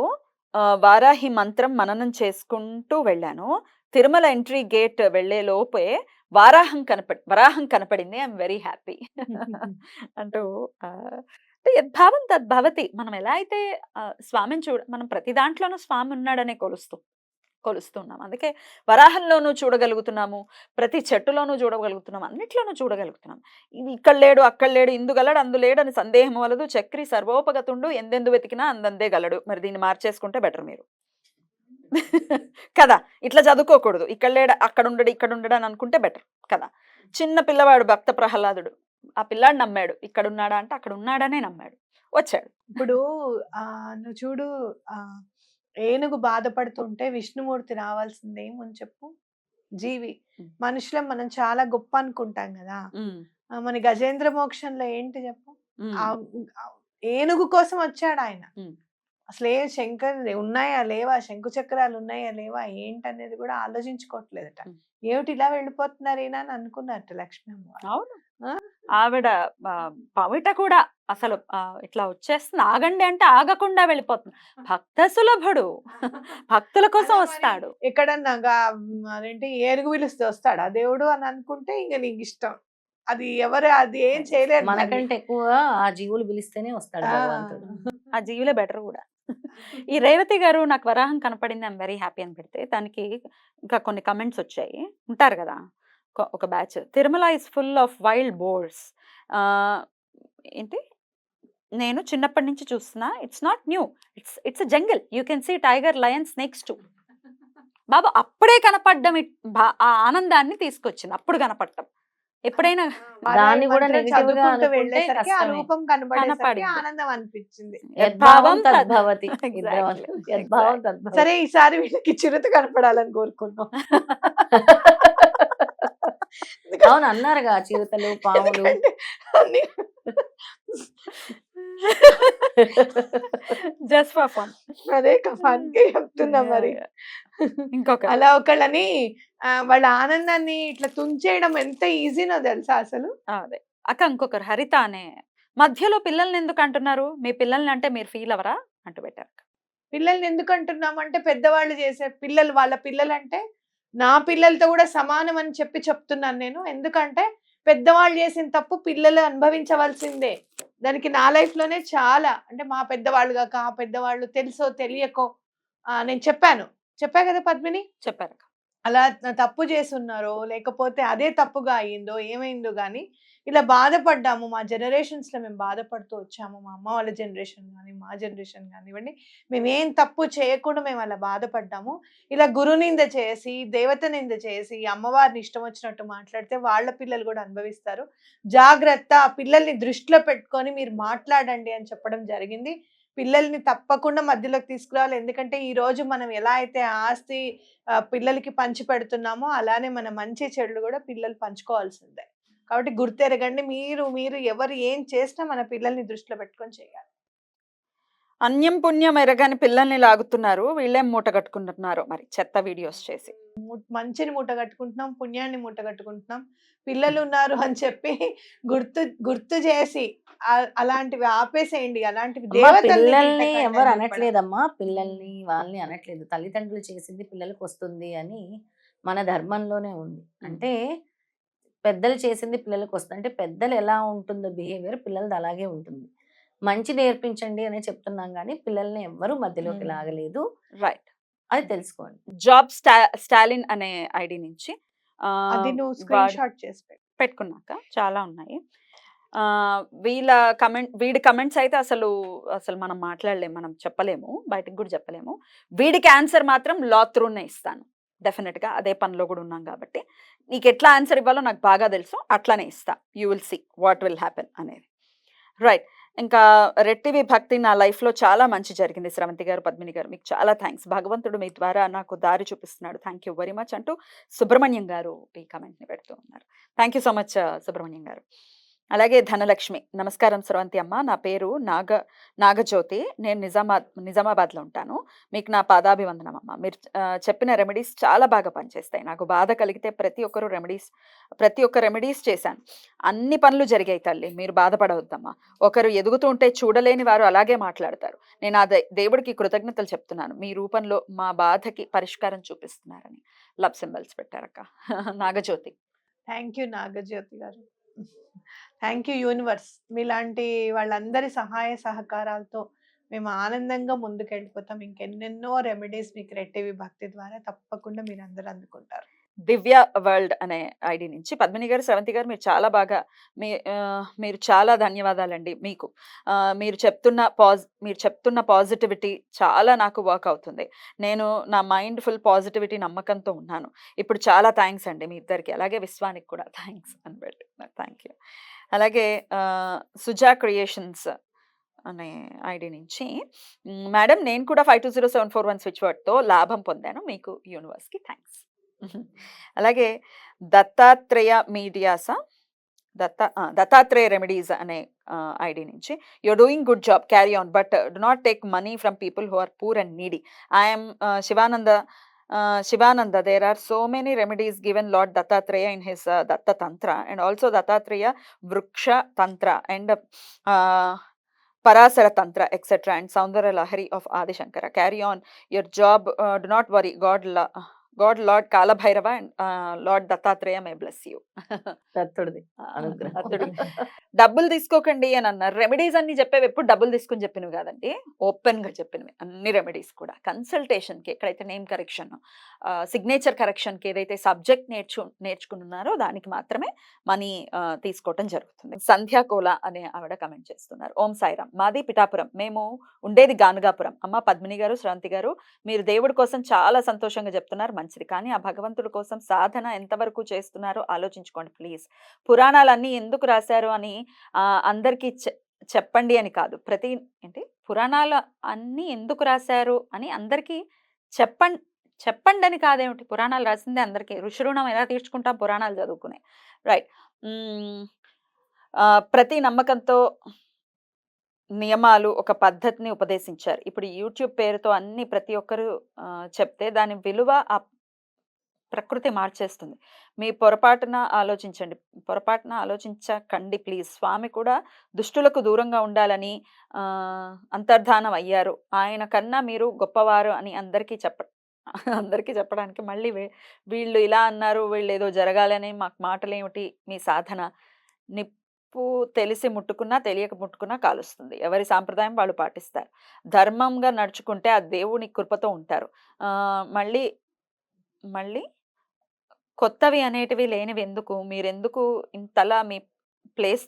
వారాహి మంత్రం మననం చేసుకుంటూ వెళ్ళాను. తిరుమల ఎంట్రీ గేట్ వెళ్లే లోపే వరాహం కనపడింది. ఐఎమ్ వెరీ హ్యాపీ అంటూ యద్భావం తద్భవతి. మనం ఎలా అయితే స్వామిని మనం ప్రతి దాంట్లోనూ స్వామి ఉన్నాడనే కొలుస్తున్నాం. అందుకే వరాహంలోనూ చూడగలుగుతున్నాము, ప్రతి చెట్టులోనూ చూడగలుగుతున్నాం, అన్నిట్లోనూ చూడగలుగుతున్నాం. ఇది ఇక్కడ లేడు అక్కడ లేడు, ఇందుగలడు అందులేడు అని సందేహం వలదు. చక్రి సర్వోపగతుండు, ఎందెందు వెతికినా అందందే గలడు. మరి దీన్ని మార్చేసుకుంటే బెటర్ మీరు కదా. ఇట్లా చదువుకోకూడదు, ఇక్కడ లేడు అక్కడ ఉండడు ఇక్కడ ఉండడు అని అనుకుంటే బెటర్ కదా. చిన్న పిల్లవాడు భక్త ప్రహ్లాదుడు, ఆ పిల్లాడు నమ్మాడు, ఇక్కడ ఉన్నాడా అంటే అక్కడ ఉన్నాడనే నమ్మాడు, వచ్చాడు. ఇప్పుడు నువ్వు చూడు, ఏనుగు బాధపడుతుంటే విష్ణుమూర్తి రావాల్సింది ఏమని చెప్పు? జీవి. మనుషులం మనం చాలా గొప్ప అనుకుంటాం కదా. మన గజేంద్ర మోక్షంలో ఏంటి చెప్పు? ఏనుగు కోసం వచ్చాడు ఆయన. అసలు ఏ ఉన్నాయా లేవా, శంకు చక్రాలు ఉన్నాయా లేవా ఏంటనేది కూడా ఆలోచించుకోవట్లేదట. ఏమిటి ఇలా వెళ్ళిపోతున్నారు ఈయన అని అనుకున్నట్టు లక్ష్మీ అమ్మ. అవును, ఆవిడ పవిట కూడా అసలు ఇట్లా వచ్చేస్తుంది, ఆగండి అంటే ఆగకుండా వెళ్ళిపోతుంది. భక్త సులభుడు, భక్తుల కోసం వస్తాడు. ఎక్కడన్నా అదేంటి ఏనుగు పిలిస్తే వస్తాడు ఆ దేవుడు అని అనుకుంటే ఇంకా నీకు ఇష్టం. అది ఎవరు అది ఏం చేయలేరు. మనకంటే ఎక్కువ ఆ జీవులు పిలిస్తేనే వస్తాడు భగవంతుడు. ఆ జీవులే బెటర్ కూడా. ఈ రేవతి గారు, నాకు వరాహం కనపడింది, ఐఎమ్ వెరీ హ్యాపీ అని పెడితే దానికి ఇంకా కొన్ని కమెంట్స్ వచ్చాయి. ఉంటారు కదా ఒక batch, Tirumala is full of wild boars. ఏంటి, నేను చిన్నప్పటి నుంచి చూస్తున్నా, it's not new, it's a jungle, you can see tiger, lion, snakes too. బాబా అప్పుడే కనపడ్డం ఆ ఆనందాన్ని తీసుకొచ్చింది, అప్పుడు కనపడటం. ఎప్పుడైనా దాన్ని కూడా నెగటివ్ గా వెళ్ళేసరికి ఆ రూపం కనపడేసరికి కనపడింది. ఆనందం అనిపించింది. యద్భావం తద్భవతి. Exactly. యద్భావం తద్భవతి. సరే, ఈసారి వీళ్ళకి చిరుత కనపడాలని కోరుకున్నాం. అవును, అన్నారుగా చిరుతలు, పాములు. Just for fun. అదే ఫన్ కి చెప్తున్నా మరి. ఇంకొక అలా ఒకళ్ళని వాళ్ళ ఆనందాన్ని ఇట్లా తుంచేయడం ఎంత ఈజీనో తెలుసా అసలు. అదే అక్క ఇంకొకరు హరిత అనే మధ్యలో పిల్లల్ని ఎందుకు అంటున్నారు? మీ పిల్లల్ని అంటే మీరు ఫీల్ అవరా అంటూ పెట్టారు. పిల్లల్ని ఎందుకు అంటున్నామంటే పెద్దవాళ్ళు చేసే పిల్లలు వాళ్ళ పిల్లలంటే నా పిల్లలతో కూడా సమానం అని చెప్తున్నాను నేను. ఎందుకంటే పెద్దవాళ్ళు చేసిన తప్పు పిల్లలు అనుభవించవలసిందే. దానికి నా లైఫ్ లోనే చాలా అంటే మా పెద్దవాళ్ళు కాక ఆ పెద్దవాళ్ళు తెలుసో తెలియకో నేను చెప్పా కదా పద్మిని. చెప్పారు. అలా తప్పు చేసున్నారో లేకపోతే అదే తప్పుగా అయిందో ఏమైందో గానీ ఇలా బాధపడ్డాము. మా జనరేషన్స్‌లో మేము బాధపడుతూ వచ్చాము. మా అమ్మ వాళ్ళ జనరేషన్ గానీ, మా జనరేషన్ గానివ్వండి, మేమేం తప్పు చేయకుండా మేము అలా బాధపడ్డాము. ఇలా గురునింద చేసి, దేవత నింద చేసి, అమ్మవారిని ఇష్టం వచ్చినట్టు మాట్లాడితే వాళ్ళ పిల్లలు గూడా అనుభవిస్తారు. జాగ్రత్త! ఆ పిల్లల్ని దృష్టిలో పెట్టుకొని మీరు మాట్లాడండి అని చెప్పడం జరిగింది. పిల్లల్ని తప్పకుండా మధ్యలోకి తీసుకురావాలి. ఎందుకంటే ఈరోజు మనం ఎలా అయితే ఆస్తి పిల్లలకి పంచిపెడుతున్నామో అలానే మన మంచి చెడులు గూడా పిల్లలు పంచుకోవాల్సిందే. కాబట్టి గుర్తెరగండి. మీరు ఎవరు ఏం చేసినా మన పిల్లల్ని దృష్టిలో పెట్టుకొని చేయాలి. అన్యం పుణ్యం ఎరగని పిల్లల్ని లాగుతున్నారు. వీళ్ళేం మూట కట్టుకుంటున్నారో మరి చెత్త వీడియోస్ చేసి. మంచిని మూట కట్టుకుంటున్నాం, పుణ్యాన్ని మూట కట్టుకుంటున్నాం. పిల్లలున్నారు అని చెప్పి గుర్తు చేసి అలాంటివి ఆపేసేయండి. అలాంటివి అమ్మా దేవతల్ని పిల్లల్ని తిట్టకండి ఎవరు అని చెప్పడం. అనట్లేదమ్మా. పిల్లల్ని వాళ్ళని అనట్లేదు. తల్లిదండ్రులు చేసింది పిల్లలకి వస్తుంది అని మన ధర్మంలోనే ఉంది. అంటే పెద్దలు చేసింది పిల్లలకి వస్తుంది. అంటే పెద్దలు ఎలా ఉంటుందో బిహేవియర్ పిల్లలది అలాగే ఉంటుంది. మంచి నేర్పించండి అనే చెప్తున్నాం గానీ పిల్లల్ని ఎవ్వరు మధ్యలోకి లాగలేదు. రైట్. అది తెలుసుకోండి. జాబ్ స్టాలిన్ అనే ఐడి నుంచి అది నువ్వు స్క్రీన్ షాట్ చేసి పెట్టు. పెట్టుకున్నాక చాలా ఉన్నాయి. వీడి కమెంట్స్ అయితే అసలు మనం మాట్లాడలేము, మనం చెప్పలేము, బయటకు కూడా చెప్పలేము. వీడికి ఆన్సర్ మాత్రం లా త్రూనే ఇస్తాను డెఫినెట్గా. అదే పనిలో కూడా ఉన్నాం కాబట్టి నీకు ఎట్లా ఆన్సర్ ఇవ్వాలో నాకు బాగా తెలుసు, అట్లానే ఇస్తా. You will see what will happen అనేది. రైట్. ఇంకా రెట్టివి భక్తి నా లైఫ్లో చాలా మంచి జరిగింది. స్రవంతి గారు, పద్మిని గారు మీకు చాలా థ్యాంక్స్. భగవంతుడు మీ ద్వారా నాకు దారి చూపిస్తున్నాడు. థ్యాంక్ యూ వెరీ మచ్ అంటూ సుబ్రహ్మణ్యం గారు ఈ కమెంట్ని పెడుతూ ఉన్నారు. Thank you so much Subrahmanyam గారు. అలాగే ధనలక్ష్మి, నమస్కారం స్రవంతి అమ్మ, నా పేరు నాగజ్యోతి, నేను నిజామాబాద్లో ఉంటాను. మీకు నా పాదాభివందనం అమ్మ. మీరు చెప్పిన రెమెడీస్ చాలా బాగా పనిచేస్తాయి. నాకు బాధ కలిగితే ప్రతి ఒక్క రెమెడీస్ చేశాను. అన్ని పనులు జరిగాయి తల్లి, మీరు బాధపడవద్దమ్మా. ఒకరు ఎదుగుతూ ఉంటే చూడలేని వారు అలాగే మాట్లాడతారు. నేను ఆ దేవుడికి కృతజ్ఞతలు చెప్తున్నాను. మీ రూపంలో మా బాధకి పరిష్కారం చూపిస్తున్నారని లవ్ సింబల్స్ పెట్టారక్క. నాగజ్యోతి. థ్యాంక్ యూ నాగజ్యోతి గారు. Thank you universe. మీలాంటి వాళ్ళందరి సహాయ సహకారాలతో మేము ఆనందంగా ముందుకెళ్ళిపోతాం. ఇంకెన్నెన్నో రెమెడీస్ మీకు రెట్టివి భక్తి ద్వారా తప్పకుండా మీరు అందరూ అందుకుంటారు. దివ్య వరల్డ్ అనే ఐడి నుంచి పద్మిని గారు, స్రవంతి గారు మీరు చాలా బాగా మీరు చాలా ధన్యవాదాలండి మీకు. మీరు చెప్తున్న పాజిటివిటీ చాలా నాకు వర్క్ అవుతుంది. నేను నా మైండ్ ఫుల్ పాజిటివిటీ నమ్మకంతో ఉన్నాను. ఇప్పుడు చాలా థ్యాంక్స్ అండి మీ ఇద్దరికి, అలాగే విశ్వానికి కూడా థ్యాంక్స్ అని పెట్టుకున్నారు. Thank you. అలాగే సుజా క్రియేషన్స్ అనే ఐడి నుంచి, మేడం నేను కూడా 520741 స్విచ్ వర్డ్తో లాభం పొందాను. మీకు యూనివర్స్కి థ్యాంక్స్. అలాగే దత్తాత్రేయ రెమెడీస్ అనే ఐడి నుంచి, you're doing good job, carry on, but do not take money from people who are poor and needy. I'm Shivananda, there are so many remedies given Lord Dattatreya in his Datta Tantra, and also Dattatreya Vriksha Tantra and Parasara Tantra, etc., and Saundara Lahari of Adi Shankara. Carry on your job, do not worry. God, Lord Kala Bhairava and Lord Dattatreya may bless you. దత్తుడిది అనుగ్రహం. దత్తుడు. డబ్బులు తీసుకోకండి అని అన్నారు. Remedies అన్ని చెప్పేవి ఎప్పుడు డబ్బులు తీసుకుని చెప్పినవి కాదండి, ఓపెన్ గా చెప్పినవి అన్ని రెమెడీస్ కూడా. కన్సల్టేషన్ కి ఎక్కడైతే నేమ్ కరెక్షన్, సిగ్నేచర్ కరెక్షన్ కి ఏదైతే సబ్జెక్ట్ నేర్చుకున్నారో దానికి మాత్రమే మనీ తీసుకోవటం జరుగుతుంది. సంధ్యా కోలా అనే ఆవిడ కమెంట్ చేస్తున్నారు. ఓం సాయిరామ్, మాది పిఠాపురం, మేము ఉండేది గానుగాపురం. అమ్మ పద్మిని గారు, శ్రాంతి గారు, మీరు దేవుడి కోసం చాలా సంతోషంగా చెప్తున్నారు, మంచిది. కానీ ఆ భగవంతుడి కోసం సాధన ఎంతవరకు చేస్తున్నారో ఆలోచించుకోండి ప్లీజ్. పురాణాలన్నీ ఎందుకు రాశారు అని అందరికీ చెప్పండి అని కాదు, పురాణాలు అన్నీ ఎందుకు రాశారు అని అందరికీ చెప్పండి అని కాదేమిటి. పురాణాలు రాసిందే అందరికీ. ఋషి రుణం ఎలా తీర్చుకుంటాం? పురాణాలు చదువుకునే. రైట్. ప్రతి నమ్మకంతో నియమాలు, ఒక పద్ధతిని ఉపదేశించారు. ఇప్పుడు యూట్యూబ్ పేరుతో అన్ని ప్రతి ఒక్కరు చెప్తే దాని విలువ ప్రకృతి మార్చేస్తుంది. మీ పొరపాటున ఆలోచించండి. పొరపాటున ఆలోచించకండి ప్లీజ్. స్వామి కూడా దుష్టులకు దూరంగా ఉండాలని అంతర్ధానం అయ్యారు. ఆయన కన్నా మీరు గొప్పవారు అని అందరికీ చెప్పడానికి మళ్ళీ వీళ్ళు ఇలా అన్నారు, వీళ్ళేదో జరగాలని మాకు మాటలేమిటి మీ సాధన? నిప్పు తెలిసి ముట్టుకున్నా, తెలియక ముట్టుకున్నా కాలుస్తుంది. ఎవరి సాంప్రదాయం వాళ్ళు పాటిస్తారు. ధర్మంగా నడుచుకుంటే ఆ దేవుని కృపతో ఉంటారు. మళ్ళీ మళ్ళీ కొత్తవి అనేటివి లేనివి ఎందుకు? మీరెందుకు ఇంతలా మీ ప్లేస్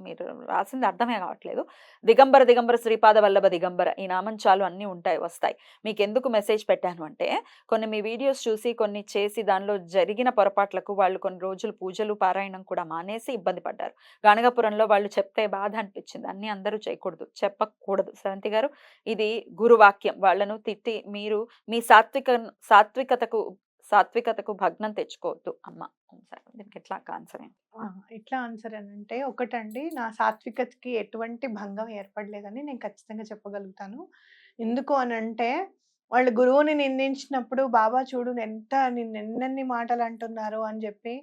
మీరు రాసింది అర్థమే కావట్లేదు. దిగంబర దిగంబర శ్రీపాద వల్లభ దిగంబర ఈ నామం చాలు అన్నీ వస్తాయి. మీకెందుకు మెసేజ్ పెట్టాను అంటే, కొన్ని మీ వీడియోస్ చూసి, కొన్ని చేసి దానిలో జరిగిన పొరపాట్లకు వాళ్ళు కొన్ని రోజులు పూజలు, పారాయణం కూడా మానేసి ఇబ్బంది పడ్డారు. గానగాపురంలో వాళ్ళు చెప్తే బాధ అనిపించింది. అన్నీ అందరూ చేయకూడదు, చెప్పకూడదు. స్రవంతి గారు, ఇది గురువాక్యం. వాళ్ళను తిట్టి మీరు మీ సాత్వికతకు భగ్నం తెచ్చుకోవద్దు అమ్మ. దీనికి ఎట్లా ఆన్సర్ ఏంటి? ఎట్లా ఆన్సర్ అని అంటే, ఒకటండి, నా సాత్వికతకి ఎటువంటి భంగం ఏర్పడలేదని నేను ఖచ్చితంగా చెప్పగలుగుతాను. ఎందుకు అని అంటే, వాళ్ళు గురువుని నిందించినప్పుడు బాబా చూడు నిన్నెన్ని మాటలు అంటున్నారు అని చెప్పి,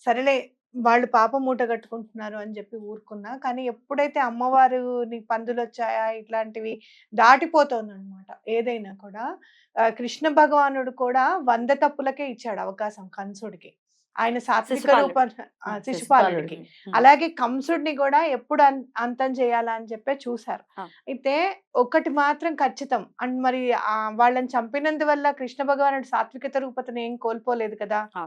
సరేలే వాళ్ళు పాప మూట కట్టుకుంటున్నారు అని చెప్పి ఊరుకున్నా. కానీ ఎప్పుడైతే అమ్మవారిని పందులొచ్చాయా ఇట్లాంటివి దాటిపోతోందనమాట ఏదైనా కూడా. కృష్ణ భగవానుడు కూడా 100 తప్పులకే ఇచ్చాడు అవకాశం కంసుడికి. ఆయన సాత్విక శిశుపాలుడు. శిశుపాలుడికి. అలాగే కంసుడిని కూడా ఎప్పుడు అంతం చేయాలా అని చెప్పే చూశారు. ఆ. అయితే ఒకటి మాత్రం ఖచ్చితం. అండ్ మరి వాళ్ళని చంపినందువల్ల కృష్ణ భగవానుడు సాత్వికత రూపతను ఏం కోల్పోలేదు కదా. ఆ.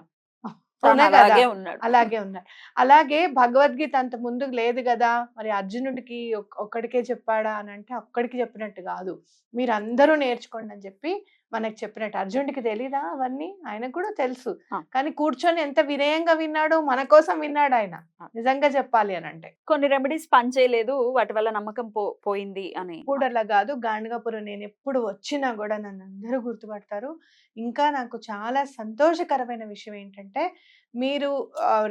అవునా కదా? అలాగే ఉన్నాడు. అలాగే ఉన్నారు. అలాగే భగవద్గీత అంత ముందుకు లేదు గదా! మరి అర్జునుడికి ఒక్కడికే చెప్పాడా అనంటే, ఒక్కడికి చెప్పినట్టు గాదు. మీరందరూ నేర్చుకోండి అని చెప్పి మనకు చెప్పినట్టు. అర్జునుడికి తెలీదా అవన్నీ? ఆయనకు కూడా తెలుసు. ఆ. కానీ కూర్చొని ఎంత వినయంగా విన్నాడో, మన కోసం విన్నాడాయన. ఆ. నిజంగా చెప్పాలి అనంటే. కొన్ని రెమెడీస్ పనిచేయలేదు, వాటి వల్ల నమ్మకం పోయింది అని. ఇప్పుడు అలా గాదు. గాణగాపురం నేనెప్పుడు వచ్చినా గూడా నన్నందరూ గుర్తుపడతారు. ఇంకా నాకు చాలా సంతోషకరమైన విషయం ఏంటంటే, మీరు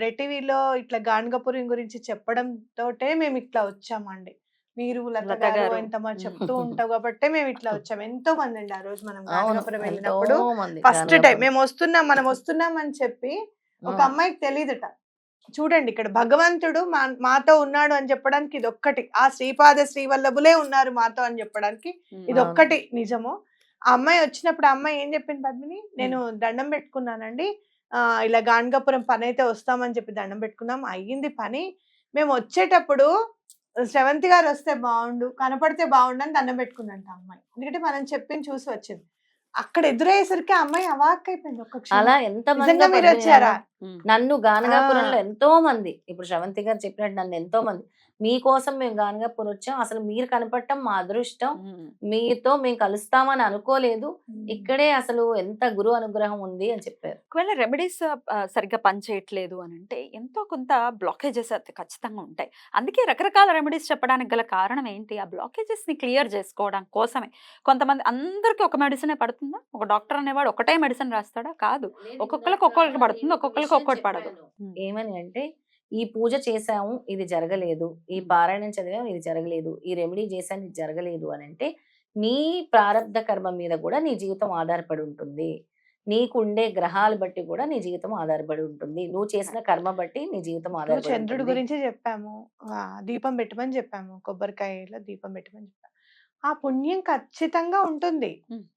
రెటివిలో ఇట్లా గాణగాపురం గురించి చెప్పడం తోటే మేమిట్లా వచ్చామండి. మీరు లత లత గారు గారు. ఎంతమంది చెప్తూ ఉంటావు గాబట్టే మేమిట్లా వచ్చాం. ఎంతో మందండి ఆ రోజు మనం అవును. గాణగాపురం ఎంతో వెళ్ళినప్పుడు మంది ఫస్ట్ టైం గానగాపురం. మనం వస్తున్నాం అని చెప్పి ఒక ఉమ్. అమ్మాయికి తెలీదట. చూడండి, ఇక్కడ భగవంతుడు మాతో ఉన్నాడు అని చెప్పడానికి ఇదొక్కటి. ఆ శ్రీపాద శ్రీవల్లభులే ఉన్నారు మాతో అని చెప్పడానికి ఇదొక్కటి నిజము. ఆ అమ్మాయి వచ్చినప్పుడు ఆ అమ్మాయి ఏం చెప్పింది పద్మిని, నేను దండం పెట్టుకున్నానండి. ఇలా గాణగాపురం పనైతే వస్తామని చెప్పి దండం పెట్టుకున్నాం. అయ్యింది పని. మేము వచ్చేటప్పుడు శ్రవంతి గారు వస్తే బావుండు, కనపడితే బావుండు అని దండం పెట్టుకుందంట ఆ అమ్మాయి. ఎందుకంటే మనం చెప్పింది చూసి వచ్చింది. అక్కడ ఎదురయ్యేసరికి ఆ అమ్మాయి అవాక్కయిపోయింది ఒక్క అలా క్షణం. ఎంత నిజంగా మంది మీరు వచ్చారా? నన్ను గానగాపురంలో ఆ. ఎంతో మంది, ఇప్పుడు శ్రవంతి గారు చెప్పినట్టు నన్ను ఎంతో మంది, మీకోసం మేము గానగాపురం వచ్చాం, అసలు మీరు కనపడటం మా అదృష్టం, మీతో మేము కలుస్తామని అనుకోలేదు, ఇక్కడే అసలు ఎంత గురు అనుగ్రహం ఉంది అని చెప్పారు. ఒకవేళ రెమెడీస్ సరిగ్గా పనిచేయట్లేదు అని అంటే ఎంతో కొంత బ్లాకేజెస్ అయితే ఖచ్చితంగా ఉంటాయి. అందుకే రకరకాల రెమెడీస్ చెప్పడానికి గల కారణం ఏంటి? ఆ బ్లాకేజెస్ ని క్లియర్ చేసుకోవడం కోసమే. కొంతమంది అందరికీ ఒక మెడిసినే పడుతుందా? ఒక డాక్టర్ అనేవాడు ఒకటే మెడిసిన్ రాస్తాడా? కాదు. ఒక్కొక్కరికి ఒక్కొక్కరికి పడుతుంది, ఒక్కొక్కరికి ఒక్కటి పడదు. ఏమని అంటే, ఈ పూజ చేసాము ఇది జరగలేదు, ఈ పారాయణం చదివాము ఇది జరగలేదు, ఈ రెమెడీ చేశాను ఇది జరగలేదు అని అంటే, నీ ప్రారబ్ధ కర్మ మీద కూడా నీ జీవితం ఆధారపడి ఉంటుంది. నీకుండే గ్రహాలు బట్టి కూడా నీ జీవితం ఆధారపడి ఉంటుంది. నువ్వు చేసిన కర్మ బట్టి నీ జీవితం ఇప్పుడు ఆధారపడి చంద్రుడి ఉంటుంది. గురించి చెప్పాము. దీపం పెట్టమని చెప్పాము. కొబ్బరికాయలో దీపం పెట్టమని చెప్పాము. ఆ పుణ్యం ఖచ్చితంగా ఉంటుంది.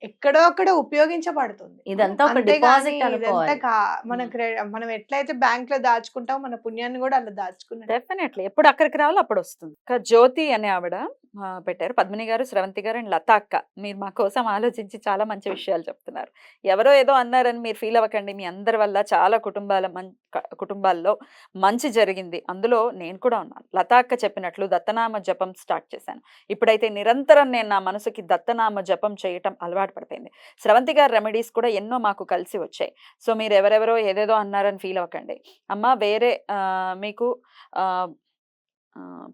ఎక్కడో అక్కడ ఉపయోగించబడుతుంది. ఇదంతా ఒక అంతేగాని డిపాజిట్ ఇదంతా అనుకోవాలి. మనం ఎట్లయితే బ్యాంక్ లో దాచుకుంటామో మన పుణ్యాన్ని కూడా అలా దాచుకున్నట్టు. డెఫినెట్లీ ఎప్పుడు అక్కడికి రావాలో అప్పుడు వస్తుంది. ఇంకా జ్యోతి అనే ఆవిడ పెట్టారు. పద్మిని గారు, స్రవంతి గారు అండ్ లత అక్క, మీరు మా కోసం ఆలోచించి చాలా మంచి విషయాలు చెప్తున్నారు. ఎవరో ఏదో అన్నారని మీరు ఫీల్ అవ్వకండి. మీ అందరి వల్ల చాలా కుటుంబాల్లో మంచి జరిగింది. అందులో నేను కూడా ఉన్నాను. లత అక్క చెప్పినట్లు దత్తనామ జపం స్టార్ట్ చేశాను. ఇప్పుడైతే నిరంతరం నేను నా మనసుకి దత్తనామ జపం చేయటం అలవాటు పడిపోయింది. స్రవంతి గారి రెమెడీస్ కూడా ఎన్నో మాకు కలిసి వచ్చాయి. సో మీరు ఎవరెవరో ఏదేదో అన్నారని ఫీల్ అవ్వకండి అమ్మ. వేరే మీకు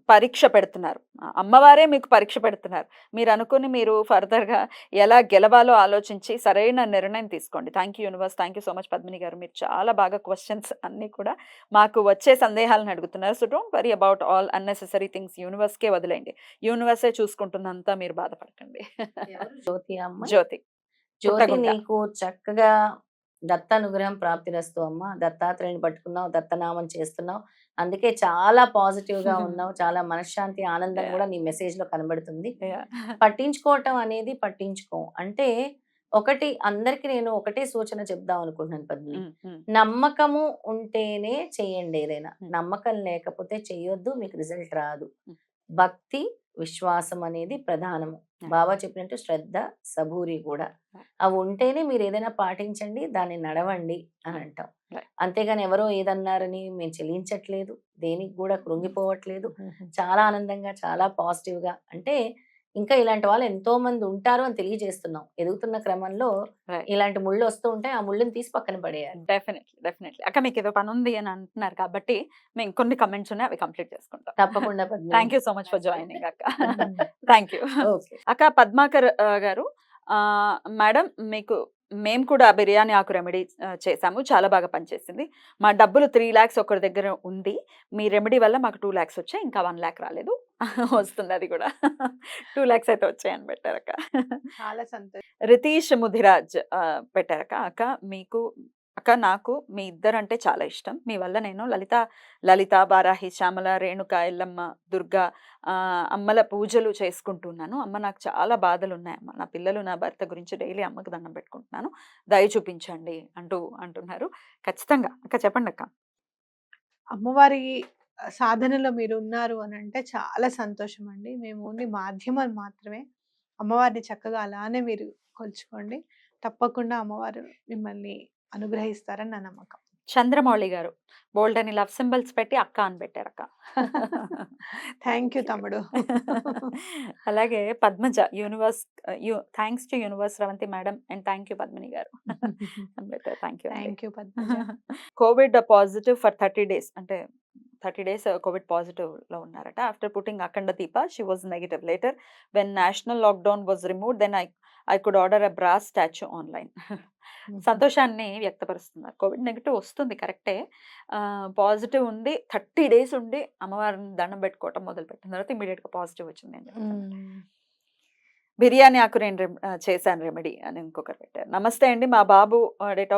పరీక్ష పెడుతున్నారు. అమ్మవారే మీకు పరీక్ష పెడుతున్నారు. మీరు అనుకుని మీరు ఫర్దర్‌గా ఎలా గెలవాలో ఆలోచించి సరైన నిర్ణయం తీసుకోండి. Thank you universe. Thank you so much Padmini గారు. మీరు చాలా బాగా క్వెషన్స్ అన్నీ కూడా మాకు వచ్చే సందేహాలను అడుగుతున్నారు. So, don't worry about all unnecessary things యూనివర్స్‌కే వదిలేయండి. యూనివర్సే చూసుకుంటుందంతా మీరు బాధపడకండి. ఎవరు? జ్యోతి అమ్మాయి? జ్యోతి. జ్యోతి, పుట్టగుంట. నీకు చక్కగా దత్తానుగ్రహం ప్రాప్తిరస్తు అమ్మ. దత్తాత్రేయుని పట్టుకున్నావు, దత్తనామం చేస్తున్నావు. అందుకే చాలా పాజిటివ్‌గా ఉన్నావు. చాలా మనశ్శాంతి, ఆనందం యాహ్! కూడా నీ మెసేజ్‌లో కనబడుతుంది. యాహ్! పట్టించుకోవటం అనేది పట్టించుకోం. అంటే ఒకటి అందరికి నేను ఒకటే సూచన చెప్దాం అనుకుంటున్నాను పద్మిని. హ్మ్. హ్మ్. నమ్మకము ఉంటేనే చేయండి ఏదైనా. హ్మ్. నమ్మకం లేకపోతే చెయ్యొద్దు. మీకు రిజల్ట్ రాదు. హ్మ్. భక్తి, విశ్వాసం అనేది ప్రధానము. యాహ్! బాబా చెప్పినట్టు శ్రద్ధ, సబూరి కూడా. అవి ఉంటేనే మీరు ఏదైనా పాటించండి, దాన్ని నడవండి అని అంటాం. రైట్. అంతేగాని ఎవరో ఏదన్నారని మేము చెల్లించట్లేదు. దేనికి కూడా కృంగిపోవట్లేదు. చాలా ఆనందంగా, చాలా పాజిటివ్‌గా అంటే ఇంకా ఇలాంటి వాళ్ళు ఎంతో మంది ఉంటారు అని తెలియజేస్తున్నాం. ఎదుగుతున్న క్రమంలో రైట్. ఇలాంటి ముళ్ళు వస్తూ ఉంటాయి. ఆ ముళ్ళుని తీసి పక్కన పడేయాలి. డెఫినెట్‌లీ. డెఫినెట్‌లీ. అక్క మీకేదో పనుంది అని అంటున్నారు కాబట్టి, మేము కొన్ని కమెంట్స్ ఉన్నాయి అవి కంప్లీట్ చేసుకుంటాం. తప్పకుండా Padmini. Thank you so much for joining అక్క. హ్మ్. Thank you. ఓకే. అక్క పద్మాకర్ గారు మేడం మీకు మేము కూడా బిర్యానీ ఆకు రెమెడీ చేసాము. చాలా బాగా పనిచేసింది. మా డబ్బులు 3,00,000 ఒకరి దగ్గర ఉంది. మీ రెమెడీ వల్ల మాకు 2,00,000 వచ్చాయి. ఇంకా 1,00,000 రాలేదు. వస్తుంది అది కూడా. 2,00,000 అయితే వచ్చాయని పెట్టారక్క. చాలా సంతోషం. రితీష్ ముదిరాజ్ పెట్టారక్క. అక్క మీకు అక్క నాకు మీ ఇద్దరంటే చాలా ఇష్టం. మీ వల్ల నేను లలిత, వారాహి, శ్యామల, రేణుక, ఎల్లమ్మ, దుర్గా అమ్మల పూజలు చేసుకుంటున్నాను. అమ్మ నాకు చాలా బాధలున్నాయమ్మ. నా పిల్లలు, నా భర్త గురించి డైలీ అమ్మకి దండం పెట్టుకుంటున్నాను. దయ చూపించండి అంటున్నారు. ఖచ్చితంగా. అక్క చెప్పండక్క. అమ్మవారి సాధనలో మీరున్నారు అనంటే చాలా సంతోషమండి. మేము ఓన్లీ మాధ్యమం మాత్రమే. అమ్మవారిని చక్కగా అలానే మీరు కొలుచుకోండి. తప్పకుండా అమ్మవారు మిమ్మల్ని అనుగ్రహిస్తారని నా నమ్మకం. చంద్రమౌళి గారు బోల్డన్ని లవ్ సింబల్స్ పెట్టి అక్క అని పెట్టారక్క. థ్యాంక్ యూ తమ్ముడు. అలాగే Padmaja thanks to universe Sravanthi madam and thank you Padmini గారు అని పెట్టారు. థ్యాంక్ యూ అండి. Thank you Padmaja. COVID positive for 30 days అంటే 30 days కోవిడ్ పాజిటివ్‌లో ఉన్నారట. ఆఫ్టర్ పుట్టింగ్ అఖండ దీప she was negative. Later when national lockdown was removed then I could order a brass statue online. సంతోషాన్ని వ్యక్తపరుస్తున్నారు. కోవిడ్ నెగెటివ్ వస్తుంది కరెక్టే. పాజిటివ్ ఉండి 30 డేస్ ఉండి అమ్మవారిని దండం పెట్టుకోవటం మొదలుపెట్టిన తర్వాత ఇమ్మీడియేట్‌గా పాజిటివ్ వచ్చింది అని చెప్తున్నారు. బిర్యానీ ఆకు నేను చేశాను రెమెడీ అని ఇంకొకరు పెట్టారు. నమస్తే అండి. మా బాబు డేట్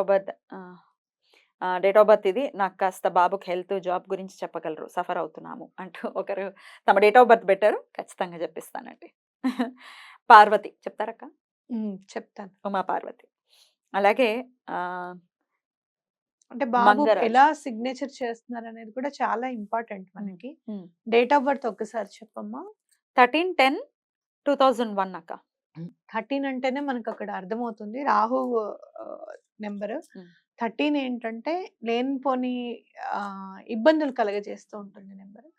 ఆఫ్ బర్త్ ఇది. నాకు కాస్త బాబుకి హెల్త్, జాబ్ గురించి చెప్పగలరు. సఫర్ అవుతున్నాము అంటూ ఒకరు తమ డేట్ ఆఫ్ బర్త్ పెట్టారు. ఖచ్చితంగా చెప్పిస్తానండి. పార్వతి చెప్తారక్క? చెప్తాను. ఉమా పార్వతి. అలాగే ఆహ్, అంటే బాబు మంగరాజ్. ఎలా సిగ్నేచర్ చేస్తున్నారనేది కూడా చాలా ఇంపార్టెంట్ మనకి. హ్మ్. డేట్ ఆఫ్ బర్త్ ఒక్కసారి చెప్పమ్మా. 13/10/2001 అక్క. 13 అంటేనే మనకక్కడ అర్థమవుతుంది. రాహు నెంబరు. హ్మ్. 13 ఏంటంటే లేనిపోని ఇబ్బందులు కలగజేస్తూ ఉంటుంది నెంబరు.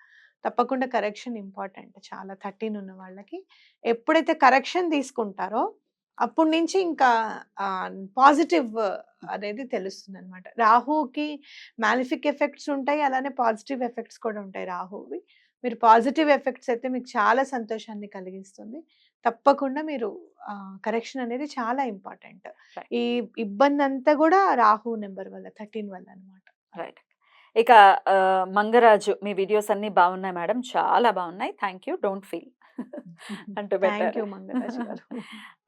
తప్పకుండా కరెక్షన్ ఇంపార్టెంట్ చాలా 13 ఉన్న వాళ్ళకి. ఎప్పుడైతే కరెక్షన్ తీసుకుంటారో అప్పటి నుంచి ఇంకా పాజిటివ్ అనేది తెలుస్తుందనమాట. రాహుకి మాలిఫిక్ ఎఫెక్ట్స్ ఉంటాయి. అలానే పాజిటివ్ ఎఫెక్ట్స్ కూడా ఉంటాయి రాహువి. మీరు పాజిటివ్ ఎఫెక్ట్స్ అయితే మీకు చాలా సంతోషాన్ని కలిగిస్తుంది. తప్పకుండా మీరు కరెక్షన్ అనేది చాలా ఇంపార్టెంట్. రైట్. ఈ ఇబ్బందంతా కూడా రాహు నెంబర్ వల్ల 13 వల్ల అన్నమాట. రైట్. ఇక మంగరాజు మీ వీడియోస్ అన్నీ బాగున్నాయి మేడం. చాలా బాగున్నాయి. Thank you. డోంట్ ఫీల్ అంటూ థ్యాంక్ పెట్టారు. యూ మంగరాజు గారు.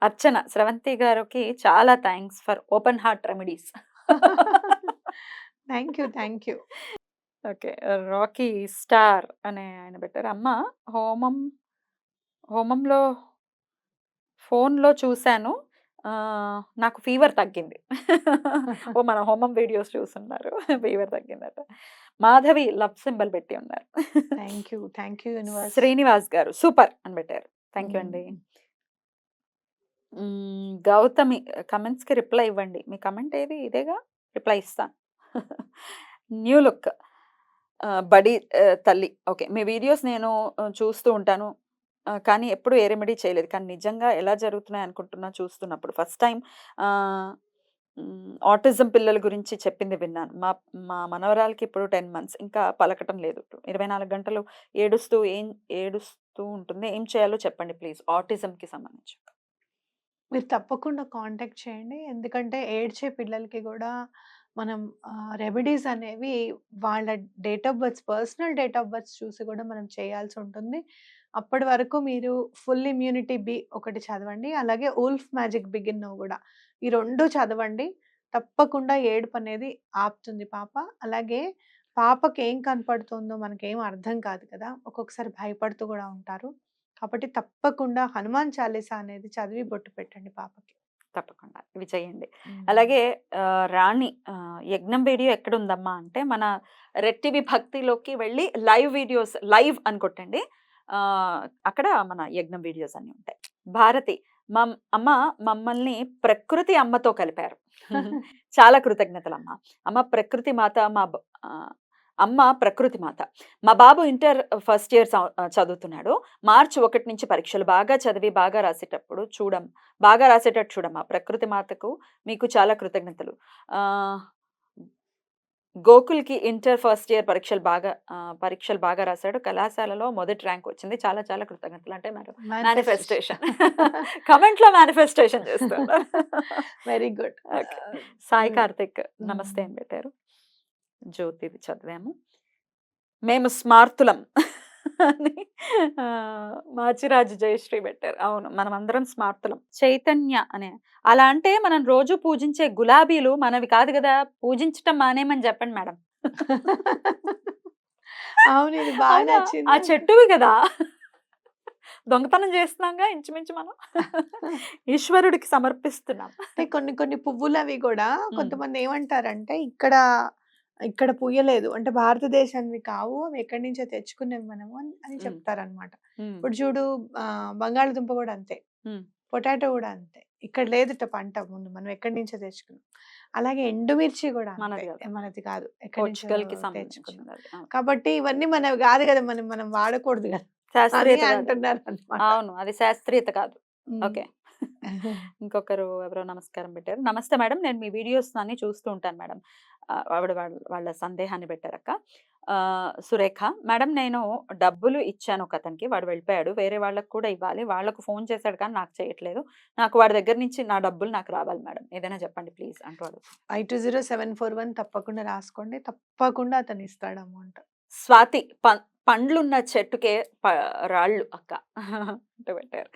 అర్చన స్రవంతి గారికి చాలా thanks for open heart remedies. Thank you. Thank you. Okay. Rocky star అనే ఆయన పెట్టారు. అమ్మ హోమంలో ఫోన్‌లో చూసాను. నాకు ఫీవర్ తగ్గింది. మన హోమం వీడియోస్ చూసున్నారు. ఫీవర్ తగ్గిందట. మాధవి లవ్ సింబల్ పెట్టి ఉన్నారు. Thank you. Thank you universe. Srinivas గారు సూపర్ అని పెట్టారు. థ్యాంక్ యూ అండి. గౌతమి కమెంట్స్‌కి రిప్లై ఇవ్వండి. మీ కమెంట్ ఏది? ఇదేగా రిప్లై ఇస్తాను. న్యూ లుక్ బడి తల్లి. ఓకే. మీ వీడియోస్ నేను చూస్తూ ఉంటాను. కానీ ఎప్పుడు ఏ రెమెడీ చేయలేదు. కానీ నిజంగా ఎలా జరుగుతున్నాయి అనుకుంటున్నా చూస్తున్నప్పుడు. ఫస్ట్ టైమ్ ఆహ్, ఆటిజం పిల్లల గురించి చెప్పింది విన్నాను. మా మా మనవరాలికి ఇప్పుడు 10 మంత్స్. ఇంకా పలకటం లేదు. 24 గంటలు ఏడుస్తూ ఉంటుంది. ఏం చేయాలో చెప్పండి ప్లీజ్ ఆటిజంకి సంబంధించి. మీరు తప్పకుండా కాంటాక్ట్ చేయండి. ఎందుకంటే ఏడ్చే పిల్లలకి గూడా మనం రెమెడీస్ అనేవి వాళ్ళ date of births, personal date of births చూసి గూడా మనం చేయాల్సుంటుంది. అప్పటి వరకు మీరు ఫుల్ ఇమ్యూనిటీ బి ఒకటి చదవండి. అలాగే వుల్ఫ్ మ్యాజిక్ బిగిన్ నౌ గూడా. ఈ 2 చదవండి. తప్పకుండా ఏడుపనేది ఆపుతుంది పాప. అలాగే పాపకేం కనపడుతుందో మనకేం అర్థం కాదు కదా! ఒక్కొక్కసారి భయపడుతూ గూడా ఉంటారు. కాబట్టి తప్పకుండా హనుమాన్ చాలీసా అనేది చదివి బొట్టు పెట్టండి పాపకి. తప్పకుండా ఇవి చేయండి. అలాగే రాణి యజ్ఞం వీడియో ఎక్కడుందమ్మా అంటే మన రెడ్ టీవీ భక్తిలోకి వెళ్ళి లైవ్ వీడియోస్ లైవ్ అని కొట్టండి. అక్కడ మన యజ్ఞం వీడియోస్ అన్నీ ఉంటాయి. భారతి అమ్మ మమ్మల్ని ప్రకృతి అమ్మతో కలిపారు. చాలా కృతజ్ఞతలమ్మా. అమ్మ ప్రకృతి మాత అమ్మ ప్రకృతి మాత. మా బాబు ఇంటర్ ఫస్ట్ ఇయర్ చదువుతున్నాడు. మార్చి 1 నుంచి పరీక్షలు బాగా చదివి బాగా రాసేటట్టు చూడమ్మా. ప్రకృతి మాతకు మీకు చాలా కృతజ్ఞతలు. గోకుల్‌కి ఇంటర్ ఫస్ట్ ఇయర్ పరీక్షలు బాగా రాసాడు. కళాశాలలో మొదటి ర్యాంక్ వచ్చింది. చాలా చాలా కృతజ్ఞతలు. అంటే మరి మేనిఫెస్టేషన్. కమెంట్‌లో మేనిఫెస్టేషన్ చేస్తున్నారు. Very good. Okay. Sai Karthik నమస్తే అని పెట్టారు. జ్యోతిది చదివాము. మేము స్మార్తులం అని మాచిరాజు జయశ్రీ పెట్టారు. అవును, మనం అందరం స్మార్తులం. చైతన్య అనే అలా అంటే మనం రోజు పూజించే గులాబీలు మనవి కాదు కదా, పూజించటం మానేమని చెప్పండి మేడం. అవును, ఇది బాగా అవునా? నచ్చింది. ఆ చెట్టువి కదా, దొంగతనం చేస్తున్నాంగా ఇంచుమించు మనం. ఈశ్వరుడికి సమర్పిస్తున్నాం. అంటే కొన్ని పువ్వులవి కూడా కొంతమంది ఏమంటారంటే ఇక్కడ పూయలేదు అంటే భారతదేశానివి కావు, అవి ఎక్కడి నుంచో తెచ్చుకునేవి మనము అని చెప్తారనమాట. ఇప్పుడు చూడు బంగాళదుంప కూడా అంతే, పొటాటో కూడా అంతే, ఇక్కడ లేదుట పంట, ముందు మనం ఎక్కడి నుంచో తెచ్చుకున్నాం. అలాగే ఎండుమిర్చి కూడా మనది కాదు, ఎక్కడి నుంచో తెచ్చుకున్నాం. కాబట్టి ఇవన్నీ మనవి కాదు కదా, మనం వాడకూడదు కదా అంటున్నారు అన్నమాట. అవును, అది శాస్త్రీయత కాదు. ఓకే. ఇంకొకరు ఎవరో నమస్కారం పెట్టారు. నమస్తే మేడం, నేను మీ వీడియోస్ అన్ని చూస్తూ ఉంటాను మేడం. ఆవిడ వాళ్ళ సందేహాన్ని పెట్టారక్క. సురేఖ మేడం, నేను డబ్బులు ఇచ్చాను ఒక అతనికి, వాడు వెళ్ళిపోయాడు. వేరే వాళ్ళకు కూడా ఇవ్వాలి, వాళ్ళకు ఫోన్ చేశాడు కానీ నాకు చేయట్లేదు. నాకు వాడి దగ్గర నుంచి నా డబ్బులు నాకు రావాలి మేడం, ఏదైనా చెప్పండి ప్లీజ్ అంటాడు. 520741 తప్పకుండా రాసుకోండి, తప్పకుండా అతను ఇస్తాడు అమౌంట్. స్వాతి పండ్లున్న చెట్టుకే రాళ్ళు అక్క అంటూ పెట్టారు.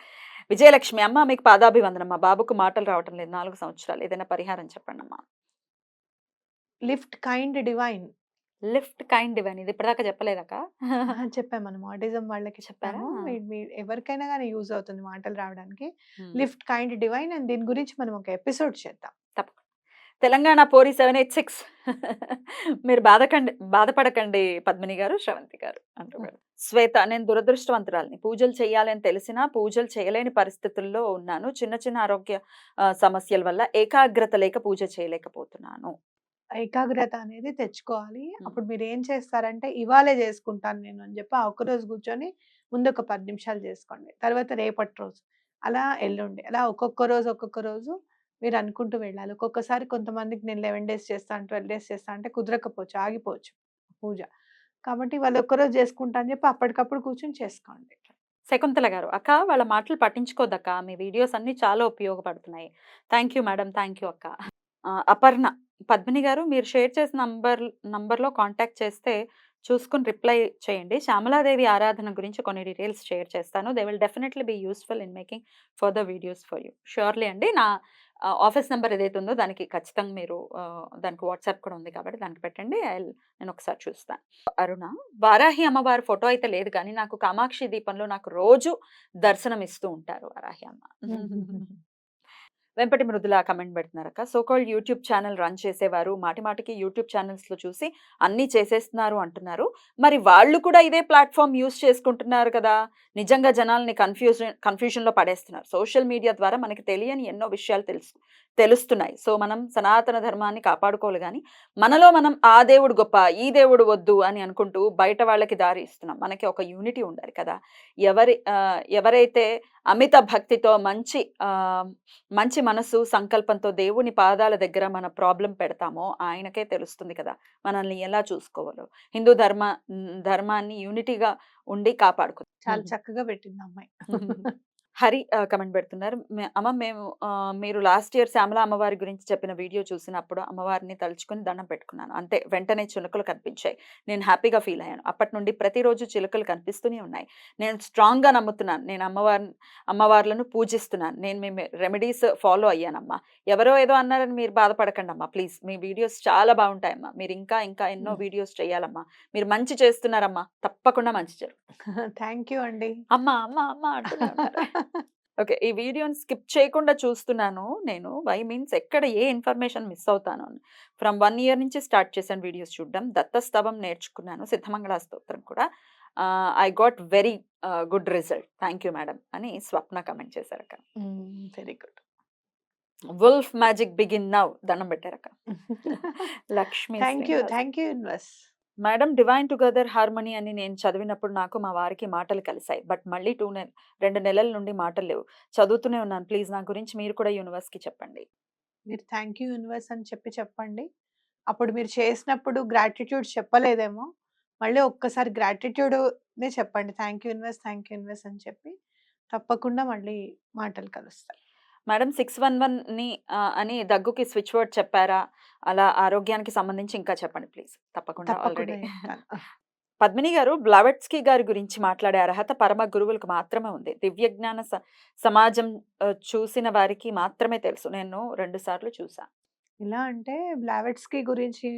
విజయలక్ష్మి అమ్మ, మీకు పాదాభివందనం. మా బాబుకు మాటలు రావటం లేదు, 4 సంవత్సరాలు, ఏదైనా పరిహారం చెప్పండి అమ్మా. లిఫ్ట్ కైండ్ డివైన్ ఇది ఇప్పటిదాకా చెప్పలేదక్క. చెప్పాము, మనం ఆటిజం వాళ్ళకి చెప్పాము. ఎవరికైనా కానీ యూజ్ అవుతుంది మాటలు రావడానికి. లిఫ్ట్ కైండ్ డివైన్ అని దీని గురించి మనం ఒక ఎపిసోడ్ చేద్దాం తప్పకుండా. తెలంగాణ పోరి 786 మీరు బాధపడకండి పద్మిని గారు, శ్రవంతి గారు అంటున్నారు. శ్వేత, నేను దురదృష్టవంతురాలిని. పూజలు చేయాలని తెలిసినా పూజలు చేయలేని పరిస్థితుల్లో ఉన్నాను. చిన్న చిన్న ఆరోగ్య సమస్యల వల్ల ఏకాగ్రత లేక పూజ చేయలేకపోతున్నాను. ఏకాగ్రత అనేది తెచ్చుకోవాలి. అప్పుడు మీరు ఏం చేస్తారంటే, ఇవాళే చేసుకుంటాను నేను అని చెప్పి ఒకరోజు కూర్చొని ముందు ఒక 10 నిమిషాలు చేసుకోండి, తర్వాత రేపటి రోజు, అలా ఎల్లుండి, అలా ఒక్కొక్క రోజు మీరు అనుకుంటూ వెళ్ళాలి. ఒక్కొక్కసారి కొంతమందికి నేను 11 డేస్ చేస్తాను, 12 డేస్ చేస్తాను అంటే కుదరకపోవచ్చు, ఆగిపోవచ్చు పూజ. కాబట్టి వాళ్ళు ఒక్కరోజు చేసుకుంటా అని చెప్పి అప్పటికప్పుడు కూర్చొని చేసుకోండి. శకుంతల గారు, అక్క వాళ్ళ మాటలు పట్టించుకోదక్క, మీ వీడియోస్ అన్ని చాలా ఉపయోగపడుతున్నాయి. Thank you madam, thank you అక్క. అపర్ణ, పద్మిని గారు మీరు షేర్ చేసిన నంబర్లో కాంటాక్ట్ చేస్తే చూసుకుని రిప్లై చేయండి. శ్యామలాదేవి ఆరాధన గురించి కొన్ని డీటెయిల్స్ షేర్ చేస్తాను. They will definitely be useful in making further videos for you. Surely అండి. నా ఆఫీస్ నెంబర్ ఏదైతే ఉందో దానికి ఖచ్చితంగా మీరు దానికి వాట్సాప్ కూడా ఉంది కాబట్టి దానికి పెట్టండి, నేను ఒకసారి చూస్తాను. అరుణ, వారాహి అమ్మవారి ఫోటో అయితే లేదు కానీ నాకు కామాక్షి దీపంలో నాకు రోజు దర్శనం ఇస్తూ ఉంటారు వారాహి అమ్మ. వెంపటి మృదుల కమెంట్ పెడుతున్నారక్క. సోకాల్డ్ యూట్యూబ్ ఛానల్ రన్ చేసేవారు మాటిమాటికి యూట్యూబ్ ఛానల్స్లో చూసి అన్నీ చేసేస్తున్నారు అంటున్నారు. మరి వాళ్ళు కూడా ఇదే ప్లాట్ఫామ్ యూస్ చేసుకుంటున్నారు కదా, నిజంగా జనాల్ని కన్ఫ్యూషన్లో పడేస్తున్నారు. సోషల్ మీడియా ద్వారా మనకి తెలియని ఎన్నో విషయాలు తెలుస్తున్నాయి. సో మనం సనాతన ధర్మాన్ని కాపాడుకోవాలి గాని మనలో మనం ఆ దేవుడు గొప్ప, ఈ దేవుడు వద్దు అని అనుకుంటూ బయట వాళ్ళకి దారి ఇస్తున్నాం. మనకి ఒక యూనిటీ ఉండాలి కదా! ఎవరైతే అమిత భక్తితో మంచి మనసు, సంకల్పంతో దేవుని పాదాల దగ్గర మన ప్రాబ్లమ్ పెడతామో ఆయనకే తెలుస్తుంది కదా! మనల్ని ఎలా చూసుకోవాలో. హిందూ ధర్మాన్ని యూనిటీగా ఉండి కాపాడుకుందాం. చాలా చక్కగా పెట్టింది అమ్మాయి. హరి కమెంట్ పెడుతున్నారు. అమ్మ మేము మీరు లాస్ట్ ఇయర్ శ్యామల అమ్మవారి గురించి చెప్పిన వీడియో చూసినప్పుడు అమ్మవారిని తలుచుకొని దండం పెట్టుకున్నాను. అంతే వెంటనే చిలుకలు కనిపించాయి. నేను హ్యాపీగా ఫీల్ అయ్యాను. అప్పటి నుండి ప్రతిరోజు చిలుకలు కనిపిస్తూనే ఉన్నాయి. నేను స్ట్రాంగ్‌గా నమ్ముతున్నాను. నేను అమ్మవార్లను పూజిస్తున్నాను. నేను మీ రెమెడీస్ ఫాలో అయ్యానమ్మా. ఎవరో ఏదో అన్నారని మీరు బాధపడకండమ్మా ప్లీజ్. మీ వీడియోస్ చాలా బాగుంటాయమ్మా. మీరు ఇంకా ఎన్నో వీడియోస్ చేయాలమ్మా. మీరు మంచి చేస్తున్నారమ్మా. తప్పకుండా మంచి జరుగుతుంది. థ్యాంక్ యూ అండి. అమ్మ అంటూనే ఉన్నారు. ఓకే. ఈ వీడియోని స్కిప్ చేయకుండా చూస్తున్నాను నేను. వై మీన్స్ ఎక్కడ ఏ ఇన్ఫర్మేషన్ మిస్ అవుతాను అని. ఫ్రమ్ 1 ఇయర్ నుంచి స్టార్ట్ చేశాను వీడియోస్ చూడడం. దత్తస్తవం నేర్చుకున్నాను. సిద్ధమంగళ స్తోత్రం కూడా. I got very good result. Thank you madam అని స్వప్న కమెంట్ చేశారక్క. Very good. Wolf magic begin now దండం పెట్టారక్క. Lakshmi thank you universe. Madam divine together harmony అని నేను చదివినప్పుడు నాకు మా వారికి మాటలు కలిసాయి. బట్ మళ్ళీ 2 నెలల నుండి మాటలు లేవు. చదువుతూనే ఉన్నాను. ప్లీజ్ నా గురించి మీరు కూడా యూనివర్స్‌కి చెప్పండి. మీరు థ్యాంక్ యూ యూనివర్స్ అని చెప్పండి. అప్పుడు మీరు చేసినప్పుడు గ్రాటిట్యూడ్ చెప్పలేదేమో. మళ్ళీ ఒక్కసారి గ్రాటిట్యూడ్‌నే చెప్పండి. థ్యాంక్ యూ యూనివర్స్ అని చెప్పి తప్పకుండా మళ్ళీ మాటలు కలుస్తాయి. మేడం 611 అని దగ్గుకి స్విచ్ వర్డ్ చెప్పారా? అలా ఆరోగ్యానికి సంబంధించి ఇంకా చెప్పండి ప్లీజ్. తప్పకుండా ఆల్రెడీ. పద్మిని గారు బ్లవెట్స్కీ గారి గురించి మాట్లాడే అర్హత పరమ గురువులకు మాత్రమే ఉంది. దివ్య జ్ఞాన సమాజం చూసిన వారికి మాత్రమే తెలుసు. నేను 2 సార్లు చూసా. ఇలా అంటే బ్లావెట్స్కీ గురించి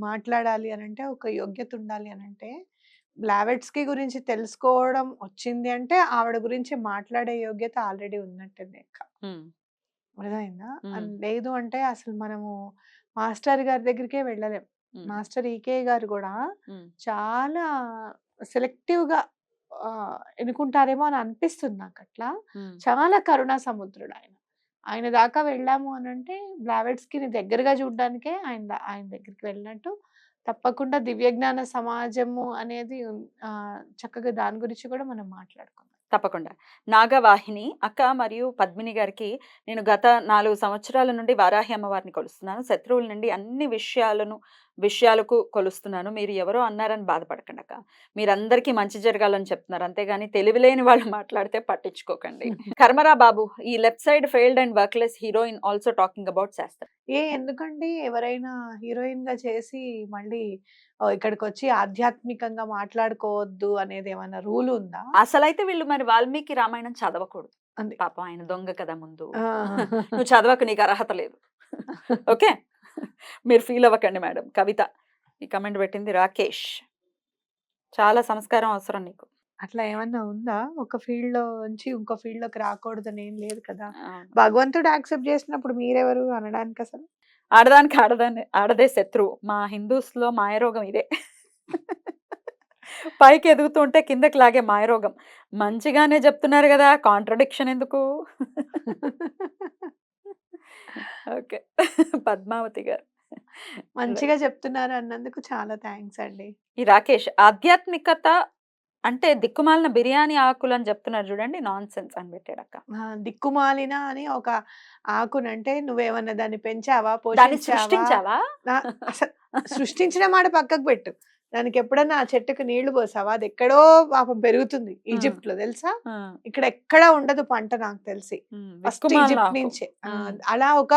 మాట్లాడాలి అనంటే ఒక యోగ్యత ఉండాలి అనంటే బ్లావెట్స్కీ గురించి తెలుసుకోవడం వచ్చింది అంటే ఆవిడ గురించి మాట్లాడే యోగ్యత ఆల్రెడీ ఉన్నట్టే లెక్క. అర్థమైందా? లేదు అంటే అసలు మనము మాస్టర్ గారి దగ్గరికే వెళ్ళలేం. మాస్టర్ ఈకే గారు కూడా చాలా సెలెక్టివ్‌గా ఎన్నుకుంటారేమో అని అనిపిస్తుంది నాకు అట్లా. చాలా కరుణా సముద్రుడు ఆయన. ఆయన దాకా వెళ్ళాము అనంటే బ్లావెట్స్కీని దగ్గరగా చూడ్డానికే ఆయన దగ్గరికి వెళ్ళినట్టు. తప్పకుండా దివ్య జ్ఞాన సమాజము అనేది చక్కగా దాని గురించి కూడా మనం మాట్లాడుకుందాం. తప్పకుండా. నాగవాహిని అక్క మరియు పద్మిని గారికి నేను గత 4 సంవత్సరాల నుండి వారాహి అమ్మవారిని కొలుస్తున్నాను. శత్రువుల నుండి అన్ని విషయాలకు కొలుస్తున్నాను. మీరు ఎవరో అన్నారని బాధపడకండి అక్క. మీరందరికీ మంచి జరగాలని చెప్తున్నారు. అంతేగాని తెలివిలేని వాళ్ళు మాట్లాడితే పట్టించుకోకండి. కర్మరా బాబు ఈ left side failed and workless heroine also talking about shastra. ఎందుకండి ఎవరైనా హీరోయిన్‌గా చేసి మళ్ళీ ఇక్కడికొచ్చి ఆధ్యాత్మికంగా మాట్లాడుకోవద్దు అనేది ఏమైనా రూల్ ఉందా? అసలైతే వీళ్ళు మరి వాల్మీకి రామాయణం చదవకూడదు. అంతే. పాపం ఆయన దొంగ కదా ముందు. నువ్వు చదవకు నీకు అర్హత లేదు. ఓకే. మీరు ఫీల్ అవ్వకండి మేడం. కవిత ఈ కమెంట్ పెట్టింది రాకేష్. చాలా సంస్కారం అవసరం నీకు. అట్లా ఏమన్నా ఉందా? ఒక ఫీల్డ్‌లో నుంచి ఇంకో ఫీల్డ్‌లోకి రాకూడదని ఏం లేదు కదా! భగవంతుడు యాక్సెప్ట్ చేసినప్పుడు మీరెవరు అనడానికి అసలు? ఆడదానికి ఆడదే శత్రువు. మా హిందూస్‌లో మాయరోగం ఇదే. పైకి ఎదుగుతుంటే కిందకి లాగే మాయరోగం. మంచిగానే చెప్తున్నారు కదా! కాంట్రడిక్షన్ ఎందుకు? ఓకే. పద్మావతి గారు. మంచిగా చెప్తున్నారు అన్నందుకు చాలా థాంక్స్ అండి. ఈ రాకేష్ ఆధ్యాత్మికత అంటే దిక్కుమాలిన బిర్యానీ ఆకులు అని చెప్తున్నారు చూడండి. నాన్‌సెన్స్ అని పెట్టాడక్క. దిక్కుమాలిన అని ఒక ఆకునంటే నువ్వేమన్నా దాన్ని పెంచావా? దాన్ని పోషించావా? సృష్టించావా? అసలు సృష్టించిన మాట పక్కకు పెట్టు. దానికి ఎప్పుడన్నా ఆ చెట్టుకి నీళ్లు పోసావా? అది ఎక్కడో పాపం పెరుగుతుంది ఈజిప్ట్‌లో తెలుసా? ఇక్కడ ఎక్కడా ఉండదు పంట నాకు తెలిసి. ఫస్ట్ ఈజిప్ట్ నుంచే. అలా ఒక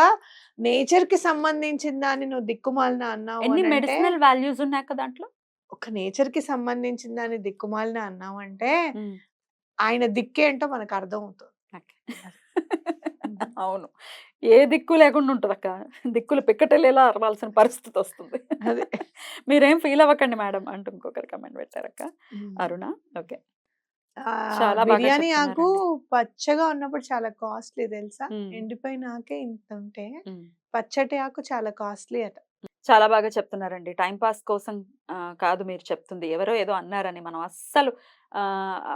నేచర్‌కి సంబంధించిన దాన్ని నువ్వు దిక్కుమాలిన అన్నావు ఎన్ని అనంటే మెడిసినల్ వాల్యూస్ ఉన్నాయి అక్క దాంట్లో? ఒక నేచర్‌కి సంబంధించిన దాన్ని దిక్కుమాలిన అన్నావంటే ఆయన దిక్కేంటో మనకు అర్థమవుతుంది. అవును. ఏ దిక్కు లేకుండా ఉంటదక్క. దిక్కులు పిక్కటెలేలా అరవాల్సిన పరిస్థితి వస్తుంది. అదే. మీరేం ఫీల్ అవ్వకండి మేడం అంటూ ఇంకొకరు కమెంట్ పెట్టారక్క. అరుణ. ఓకే. చాలా బాగా బిర్యానీ ఆకు చెప్తున్నారండి. పచ్చగా ఉన్నప్పుడు చాలా కాస్ట్‌లీ తెలుసా? హ్మ్. ఎండిపోయిన ఆకే ఇంత ఉంటే హ్మ్. పచ్చటి ఆకు చాలా కాస్ట్‌లీ అట. చాలా బాగా చెప్తున్నారండి. టైమ్ పాస్ కోసం కాదు మీరు చెప్తుంది. ఎవరో ఏదో అన్నారని మనం అస్సలు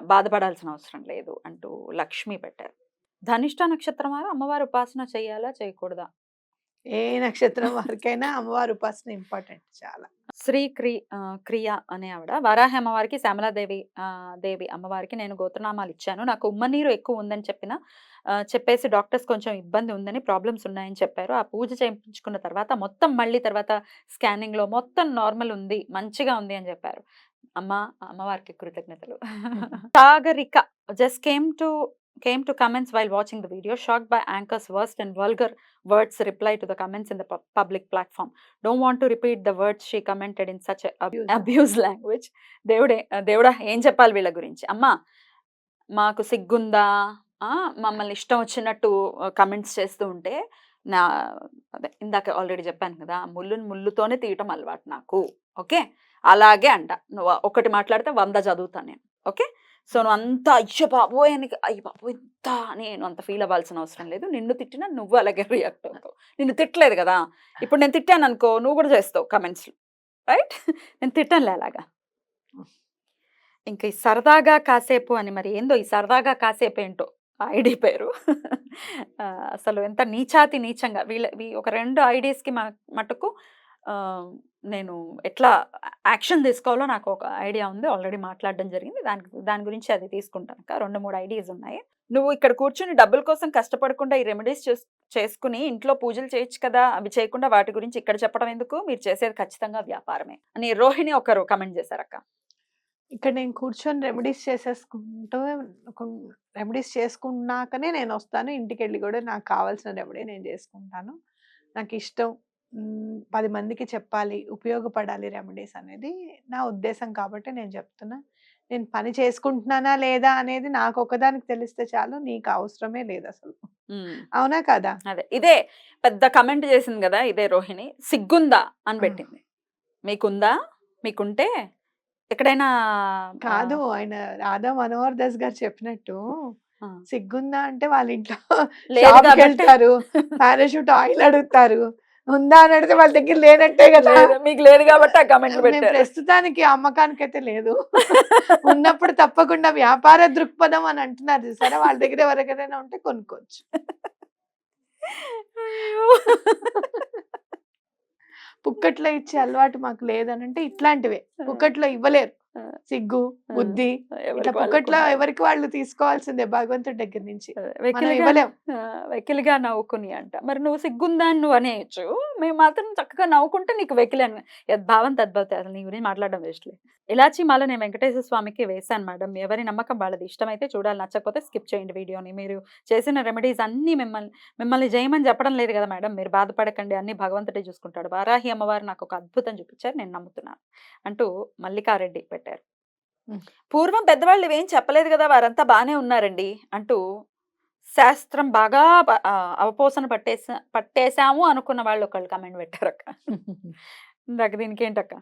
బాధపడాల్సిన అవసరం లేదు అంటూ లక్ష్మి పెట్టారు. ధనిష్ట నక్షత్రం వారు అమ్మవారి ఉపాసన చేయాలా చేయకూడదా? ఏ నక్షత్రం వారికైనా అమ్మవారి ఉపాసన ఇంపార్టెంట్ చాలా. క్రియ అనే ఆవిడ వారాహి అమ్మవారికి శ్యామలాదేవి దేవి అమ్మవారికి నేను గోత్రనామాలు ఇచ్చాను. నాకు ఉమ్మనీరు ఎక్కువ ఉందని చెప్పేసి డాక్టర్స్ కొంచెం ఇబ్బంది ఉందని, ప్రాబ్లమ్స్ ఉన్నాయని చెప్పారు. ఆ పూజ చేయించుకున్న తర్వాత మొత్తం మళ్ళీ తర్వాత స్కానింగ్‌లో మొత్తం నార్మల్ ఉంది, మంచిగా ఉంది అని చెప్పారు. అమ్మవారికి కృతజ్ఞతలు. Sagarika just came to comments while watching the video, shocked by anchor's worst and vulgar words reply to the comments in the public platform. Don't want to repeat the words she commented in such a abuse language. దేవుడా ఏం చెప్పాలి వీళ్ళ గురించి? అమ్మా మాకు సిగ్గుందా? మమ్మల్ని ఇష్టం వచ్చినట్టు కమెంట్స్ చేస్తూ ఉంటే అదే ఇందాక ఆల్రెడీ చెప్పాను కదా, ముళ్ళుతోనే తీయటం అలవాటు నాకు. ఓకే, అలాగే అంట. నువ్వు ఒకటి మాట్లాడితే 100 చదువుతాను నేను. ఓకే, సో నువ్వు అంత అయ్యో బాబోయ్ ఇంత నేను అంత ఫీల్ అవ్వాల్సిన అవసరం లేదు. నిన్ను తిట్టినా నువ్వు అలాగే రియాక్ట్ అవుతావు. నిన్ను తిట్టలేదు కదా, ఇప్పుడు నేను తిట్టాను అనుకో నువ్వు కూడా చేస్తావు కమెంట్స్లో, రైట్? నేను తిట్టానులే అలాగా. ఇంకా ఈ సరదాగా కాసేపు అని, మరి ఏందో ఈ సరదాగా కాసేపు ఏంటో ఐడి పేరు. అసలు ఎంత నీచంగా ఒక 2 ఐడీస్కి మటుకు నేను ఎట్లా యాక్షన్ తీసుకోవాలో నాకు ఒక ఐడియా ఉంది, ఆల్రెడీ మాట్లాడడం జరిగింది. దాని గురించి అది తీసుకుంటాను. 2-3 ఐడియాస్ ఉన్నాయి. నువ్వు ఇక్కడ కూర్చుని డబ్బుల కోసం కష్టపడకుండా ఈ రెమెడీస్ చేసుకుని ఇంట్లో పూజలు చేయొచ్చు కదా, అవి చేయకుండా వాటి గురించి ఇక్కడ చెప్పడం ఎందుకు? మీరు చేసేది ఖచ్చితంగా వ్యాపారమే అని రోహిణి ఒకరు కమెంట్ చేశారక్క. ఇక్కడ నేను కూర్చొని రెమెడీస్ చేసుకున్నాకనే నేను వస్తాను. ఇంటికి వెళ్ళి కూడా నాకు కావాల్సిన రెమెడీ నేను చేసుకుంటాను. నాకు ఇష్టం 10 మందికి చెప్పాలి, ఉపయోగపడాలి రెమెడీస్ అనేది నా ఉద్దేశం కాబట్టి నేను చెప్తున్నా. నేను పని చేసుకుంటున్నానా లేదా అనేది నాకు ఒకదానికి తెలిస్తే చాలు, నీకు అవసరమే లేదు అసలు. అవునా కదా? అదే ఇదే పెద్ద కమెంట్ చేసింది కదా, ఇదే రోహిణి. సిగ్గుందా అని పెట్టింది. మీకుందా? మీకుంటే ఎక్కడైనా కాదు, ఆయన రాధా మనోహర్ దాస్ గారు చెప్పినట్టు సిగ్గుందా అంటే వాళ్ళ ఇంట్లో వెళ్తారు, పారాషూట్ ఆయిల్ అడుగుతారు. ఉందా అని అడిగితే వాళ్ళ దగ్గర లేనట్టే కదా. మీకు లేదు కాబట్టి ఆ కమెంట్ పెట్టారు. ప్రస్తుతానికి అమ్మకానికి అయితే లేదు, ఉన్నప్పుడు తప్పకుండా వ్యాపార దృక్పథం అని అంటున్నారు సరే, వాళ్ళ దగ్గర ఎవరికైనా ఉంటే కొనుక్కోవచ్చు. పుక్కట్లో ఇచ్చే అలవాటు మాకు లేదని అంటే ఇట్లాంటివే పుక్కట్లో ఇవ్వలేరు. సిగ్గు, బుద్ధి ఇట్లా పుక్కట్లో ఎవరికి వాళ్ళు తీసుకోవాల్సిందే భగవంతుడి దగ్గర నుంచి. వెకిలిగా నవ్వుకుని అంట. మరి నువ్వు సిగ్గుందా అని నువ్వు అనేయచ్చు, మేము మాత్రం చక్కగా నవ్వుకుంటే నీకు వెకిలి అని. యద్భావం తద్భవతి. అసలు నీ గురించి మాట్లాడడం వేస్ట్లే. ఇలాచి మాల నేను వెంకటేశ్వర స్వామికి వేశాను మేడం. ఎవరి నమ్మకం వాళ్ళది. ఇష్టమైతే చూడాలి, నచ్చకపోతే స్కిప్ చేయండి వీడియోని. మీరు చేసిన రెమెడీస్ అన్నీ మిమ్మల్ని చేయమని చెప్పడం లేదు కదా మేడం, మీరు బాధపడకండి, అన్ని భగవంతుడే చూసుకుంటాడు. వారాహి అమ్మవారు నాకు ఒక అద్భుతం చూపించారు, నేను నమ్ముతున్నాను అంటూ మల్లికారెడ్డి పెట్టారు. పూర్వం పెద్దవాళ్ళు ఇవేం చెప్పలేదు కదా, వారంతా బాగానే ఉన్నారండి అంటూ శాస్త్రం బాగా అవపోసన పట్టేశాము అనుకున్న వాళ్ళు ఒకళ్ళు కమెంట్ పెట్టారక్క. ఇందాక దీనికి ఏంటక్క?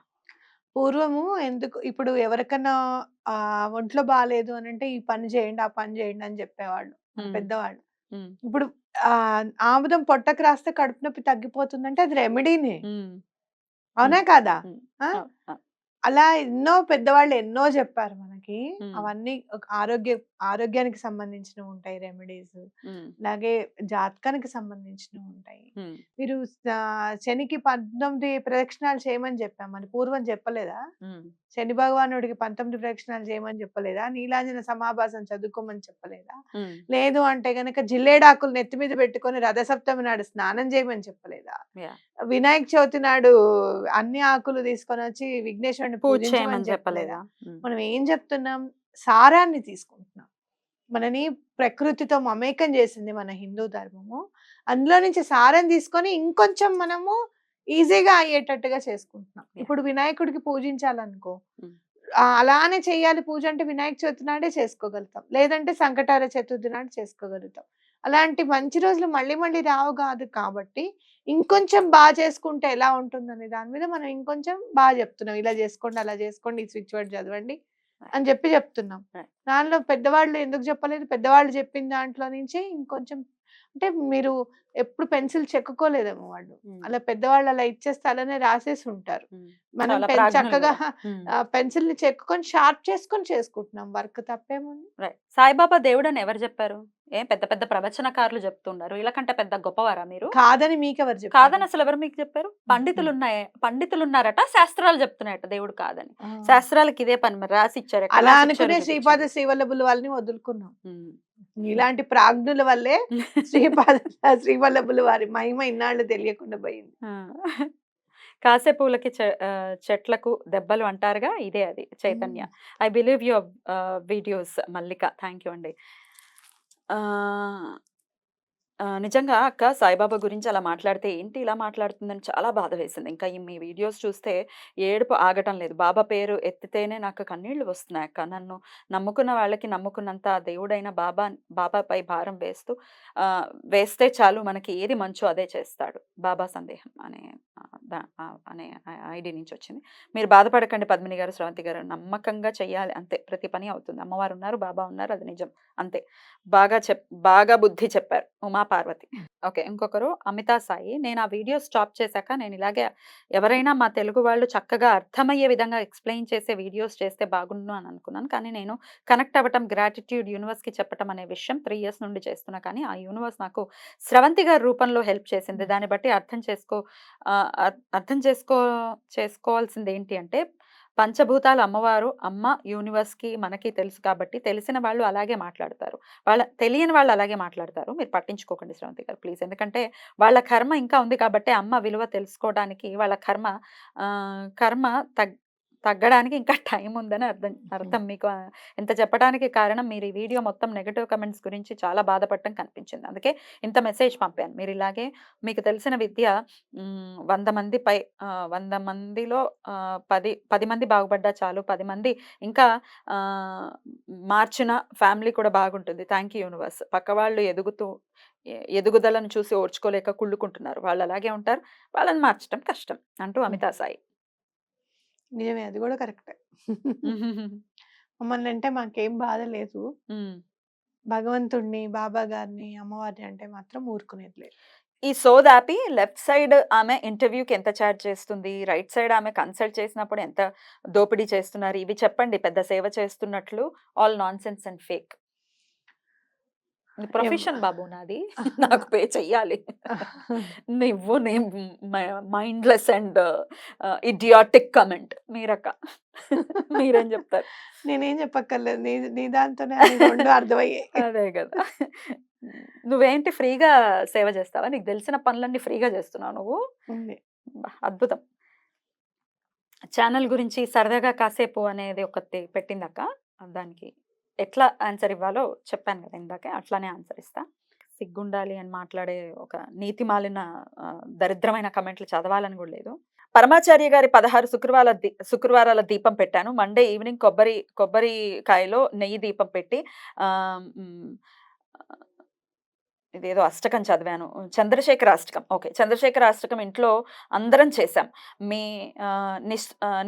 పూర్వము ఎందుకు ఇప్పుడు ఎవరికన్నా ఒంట్లో బాగాలేదు అని అంటే ఈ పని చేయండి, ఆ పని చేయండి అని చెప్పేవాళ్ళు పెద్దవాళ్ళు. ఇప్పుడు ఆముదం పొట్టకు రాస్తే కడుపు నొప్పి తగ్గిపోతుందంటే అది రెమెడీనే. అవునా కాదా? అలా ఎన్నో పెద్దవాళ్ళు ఎన్నో చెప్పారు మనకి. అవన్నీ ఆరోగ్యానికి సంబంధించినవి ఉంటాయి రెమెడీస్, అలాగే జాతకానికి సంబంధించినవి ఉంటాయి. మీరు శనికి 19 ప్రదక్షిణాలు చేయమని చెప్పామని పూర్వం చెప్పలేదా? శని భగవానుడికి 19 ప్రదక్షిణాలు చేయమని చెప్పలేదా? నీలాంజన సమాభాసం చదువుకోమని చెప్పలేదా? లేదు అంటే గనక జిల్లేడాకులు నెత్తి మీద పెట్టుకొని రథసప్తమి నాడు స్నానం చేయమని చెప్పలేదా? వినాయక చవితి నాడు అన్ని ఆకులు తీసుకొని వచ్చి విఘ్నేశ్వరుని పూజించమని చెప్పలేదా? మనం ఏం చెప్తున్నాం? సారాన్ని తీసుకుంటున్నాం. మనని ప్రకృతితో మమేకం చేసింది మన హిందూ ధర్మము. అందులో నుంచి సారం తీసుకొని ఇంకొంచెం మనము ఈజీగా అయ్యేటట్టుగా చేసుకుంటున్నాం. ఇప్పుడు వినాయకుడికి పూజించాలనుకో, అలానే చెయ్యాలి పూజ అంటే వినాయక చవితి నాడే చేసుకోగలుగుతాం, లేదంటే సంకటార చతుర్థి నాడు చేసుకోగలుగుతాం. అలాంటి మంచి రోజులు మళ్ళీ మళ్ళీ రావు కాదు కాబట్టి ఇంకొంచెం బాగా చేసుకుంటే ఎలా ఉంటుందనే దాని మీద మనం ఇంకొంచెం బాగా చెప్తున్నాం. ఇలా చేసుకోండి, అలా చేసుకోండి, ఈ స్విచ్ వర్డ్ చదవండి అని చెప్తున్నాం. దానిలో పెద్దవాళ్ళు ఎందుకు చెప్పలేదు? పెద్దవాళ్ళు చెప్పిన దాంట్లో నుంచి ఇంకొంచెం అంటే మీరు ఎప్పుడు పెన్సిల్ చెక్కుకోలేదేమో వాళ్ళు, అలా పెద్దవాళ్ళు అలా ఇచ్చేస్తే అలానే రాసేసి ఉంటారు. మనం చక్కగా పెన్సిల్ ని చెక్కుకొని షార్ప్ చేసుకొని చేసుకుంటున్నాం వర్క్, తప్పేముంది? సాయిబాబా దేవుడు అని ఎవరు చెప్పారు? పెద్ద పెద్ద ప్రవచనకారులు చెప్తున్నారు, వీళ్ళకంటే పెద్ద గొప్పవారా మీరు? కాదని మీకెవరు చెప్పారు? కాదని అసలు ఎవరు మీకు చెప్పారు? పండితులు ఉన్నారట, శాస్త్రాలు చెప్తున్నాయట దేవుడు కాదని. ఆ. శాస్త్రాలకి ఇదే పని, మరి రాసి ఇచ్చారు, ఎక్కడ అలా రాసి అనుకునే ఇచ్చారో శ్రీపాద చూపించండి. శ్రీవల్లభుల వాళ్ళని వదులుకున్నాం. ఉమ్. ఇలాంటి ప్రాజ్ఞుల వల్లే శ్రీపాద శ్రీవల్లభుల వారి మహిమ ఇన్నాళ్ళు తెలియకుండా పోయింది. ఆ. కాసే పూలకి చెట్లకు దెబ్బలు అంటారుగా, ఇదే అది Chaitanya. I believe your videos Mallika, thank you అండి. నిజంగా అక్క సాయిబాబా గురించి అలా మాట్లాడితే ఏంటి ఇలా మాట్లాడుతుందని చాలా బాధ వేసింది. ఇంకా మీ వీడియోస్ చూస్తే ఏడుపు ఆగటం లేదు. బాబా పేరు ఎత్తితేనే నాకు కన్నీళ్లు వస్తున్నాయి అక్క. నన్ను నమ్ముకున్న వాళ్ళకి నమ్ముకున్నంత ఆ దేవుడైన బాబాపై భారం వేస్తే చాలు, మనకి ఏది మంచో అదే చేస్తాడు. బాబా సందేహం అనే ఐడి నుంచి వచ్చింది. మీరు బాధపడకండి పద్మిని గారు, స్రవంతి గారు, నమ్మకంగా చెయ్యాలి అంతే, ప్రతి పని అవుతుంది. అమ్మవారు ఉన్నారు, బాబా ఉన్నారు, అది నిజం అంతే. బాగా బుద్ధి చెప్పారు ఉమా పార్వతి. ఓకే, ఇంకొకరు అమితా సాయి. నేను ఆ వీడియో స్టాప్ చేశాక నేను ఇలాగే ఎవరైనా మా తెలుగు వాళ్ళు చక్కగా అర్థమయ్యే విధంగా ఎక్స్ప్లెయిన్ చేసే వీడియోస్ చేస్తే బాగుండు అని అనుకున్నాను. కానీ నేను కనెక్ట్ అవ్వటం, గ్రాటిట్యూడ్ యూనివర్స్కి చెప్పటం అనే విషయం 3 years నుండి చేస్తున్నా. కానీ ఆ యూనివర్స్ నాకు స్రవంతి గారి రూపంలో హెల్ప్ చేసింది. దాన్ని బట్టి చేసుకోవాల్సింది ఏంటి అంటే, పంచభూతాలు అమ్మవారు, అమ్మ యూనివర్స్కి మనకి తెలుసు కాబట్టి తెలిసిన వాళ్ళు అలాగే మాట్లాడతారు, తెలియని వాళ్ళు అలాగే మాట్లాడతారు. మీరు పట్టించుకోకండి స్రవంతి గారు ప్లీజ్. ఎందుకంటే వాళ్ళ కర్మ ఇంకా ఉంది కాబట్టి అమ్మ విలువ తెలుసుకోవడానికి వాళ్ళ కర్మ తగ్గడానికి ఇంకా టైం ఉందని అర్థం. మీకు ఇంత చెప్పడానికి కారణం, మీరు ఈ వీడియో మొత్తం నెగటివ్ కమెంట్స్ గురించి చాలా బాధపడటం కనిపించింది. అందుకే ఇంత మెసేజ్ పంపాను. మీరు ఇలాగే మీకు తెలిసిన విద్య 100 మందిలో 10 మంది బాగుపడ్డా చాలు, 10 మంది ఇంకా మార్చిన ఫ్యామిలీ కూడా బాగుంటుంది. Thank you universe. పక్క వాళ్ళు ఎదుగుదలను చూసి ఓర్చుకోలేక కుళ్ళుకుంటున్నారు, వాళ్ళు అలాగే ఉంటారు, వాళ్ళని మార్చడం కష్టం అంటూ అమితా సాయి. నిజమే, అది కూడా కరెక్టే. మమ్మల్ని అంటే మాకేం బాధ లేదు. భగవంతుడిని, బాబా గారిని, అమ్మవారిని అంటే మాత్రం ఊరుకునేది లేదు. ఈ సోదాపి లెఫ్ట్ సైడ్ ఆమె ఇంటర్వ్యూకి ఎంత ఛార్జ్ చేస్తుంది, రైట్ సైడ్ ఆమె కన్సల్ట్ చేసినప్పుడు ఎంత దోపిడీ చేస్తున్నారు, ఇవి చెప్పండి. పెద్ద సేవ చేస్తున్నట్లు all nonsense and fake. Profession బాబు నాది, నాకు పే చెయ్యాలి. నువ్వు మైండ్లెస్ అండ్ ఇడియాటిక్ కమెంట్ మీరక్క. మీరేం చెప్తారు? నేనేం చెప్పక్కర్లేదు, నీ దాంతోనే రెండు అర్థమయ్యాయి. అదే కదా. నువ్వేంటి ఫ్రీగా సేవ చేస్తావా? నీకు తెలిసిన పనులన్నీ ఫ్రీగా చేస్తున్నావు నువ్వు. అద్భుతం. ఛానల్ గురించి సరదాగా కాసేపు అనేది ఒకటి పెట్టిందక్క, దానికి ఎట్లా ఆన్సర్ ఇవ్వాలో చెప్పాను కదా ఇందాకే, అట్లానే ఆన్సర్ ఇస్తా. సిగ్గుండాలి అని మాట్లాడే ఒక నీతి మాలిన దరిద్రమైన కమెంట్లు చదవాలని కూడా లేదు. పరమాచార్య గారి 16 శుక్రవారాల దీపం పెట్టాను. మండే ఈవినింగ్ కొబ్బరికాయలో నెయ్యి దీపం పెట్టి ఇదేదో అష్టకం చదివాను, చంద్రశేఖర అష్టకం. ఓకే, చంద్రశేఖర అష్టకం ఇంట్లో అందరం చేశాం. మీ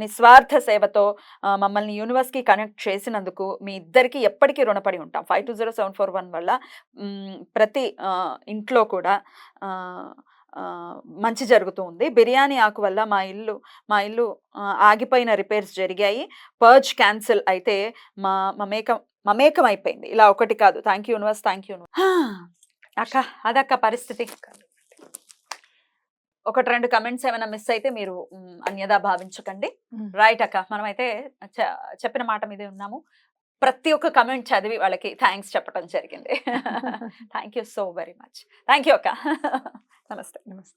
నిస్వార్థ సేవతో మమ్మల్ని యూనివర్స్కి కనెక్ట్ చేసినందుకు మీ ఇద్దరికి ఎప్పటికీ రుణపడి ఉంటాం. 520741 వల్ల ప్రతి ఇంట్లో కూడా మంచి జరుగుతూ ఉంది. బిర్యానీ ఆకు వల్ల మా ఇల్లు ఆగిపోయిన రిపేర్స్ జరిగాయి. పర్జ్ క్యాన్సిల్ అయితే మమేకం అయిపోయింది. ఇలా ఒకటి కాదు. Thank you universe, thank you అక్క. అదక్క పరిస్థితి. 1-2 కమెంట్స్ ఏమైనా మిస్ అయితే మీరు అన్యదా భావించకండి. రైట్ అక్క, మనమైతే చెప్పిన మాట మీదే ఉన్నాము. ప్రతి ఒక్క కమెంట్ చదివి వాళ్ళకి థ్యాంక్స్ చెప్పడం జరిగింది. Thank you so very much. Thank you అక్క. నమస్తే.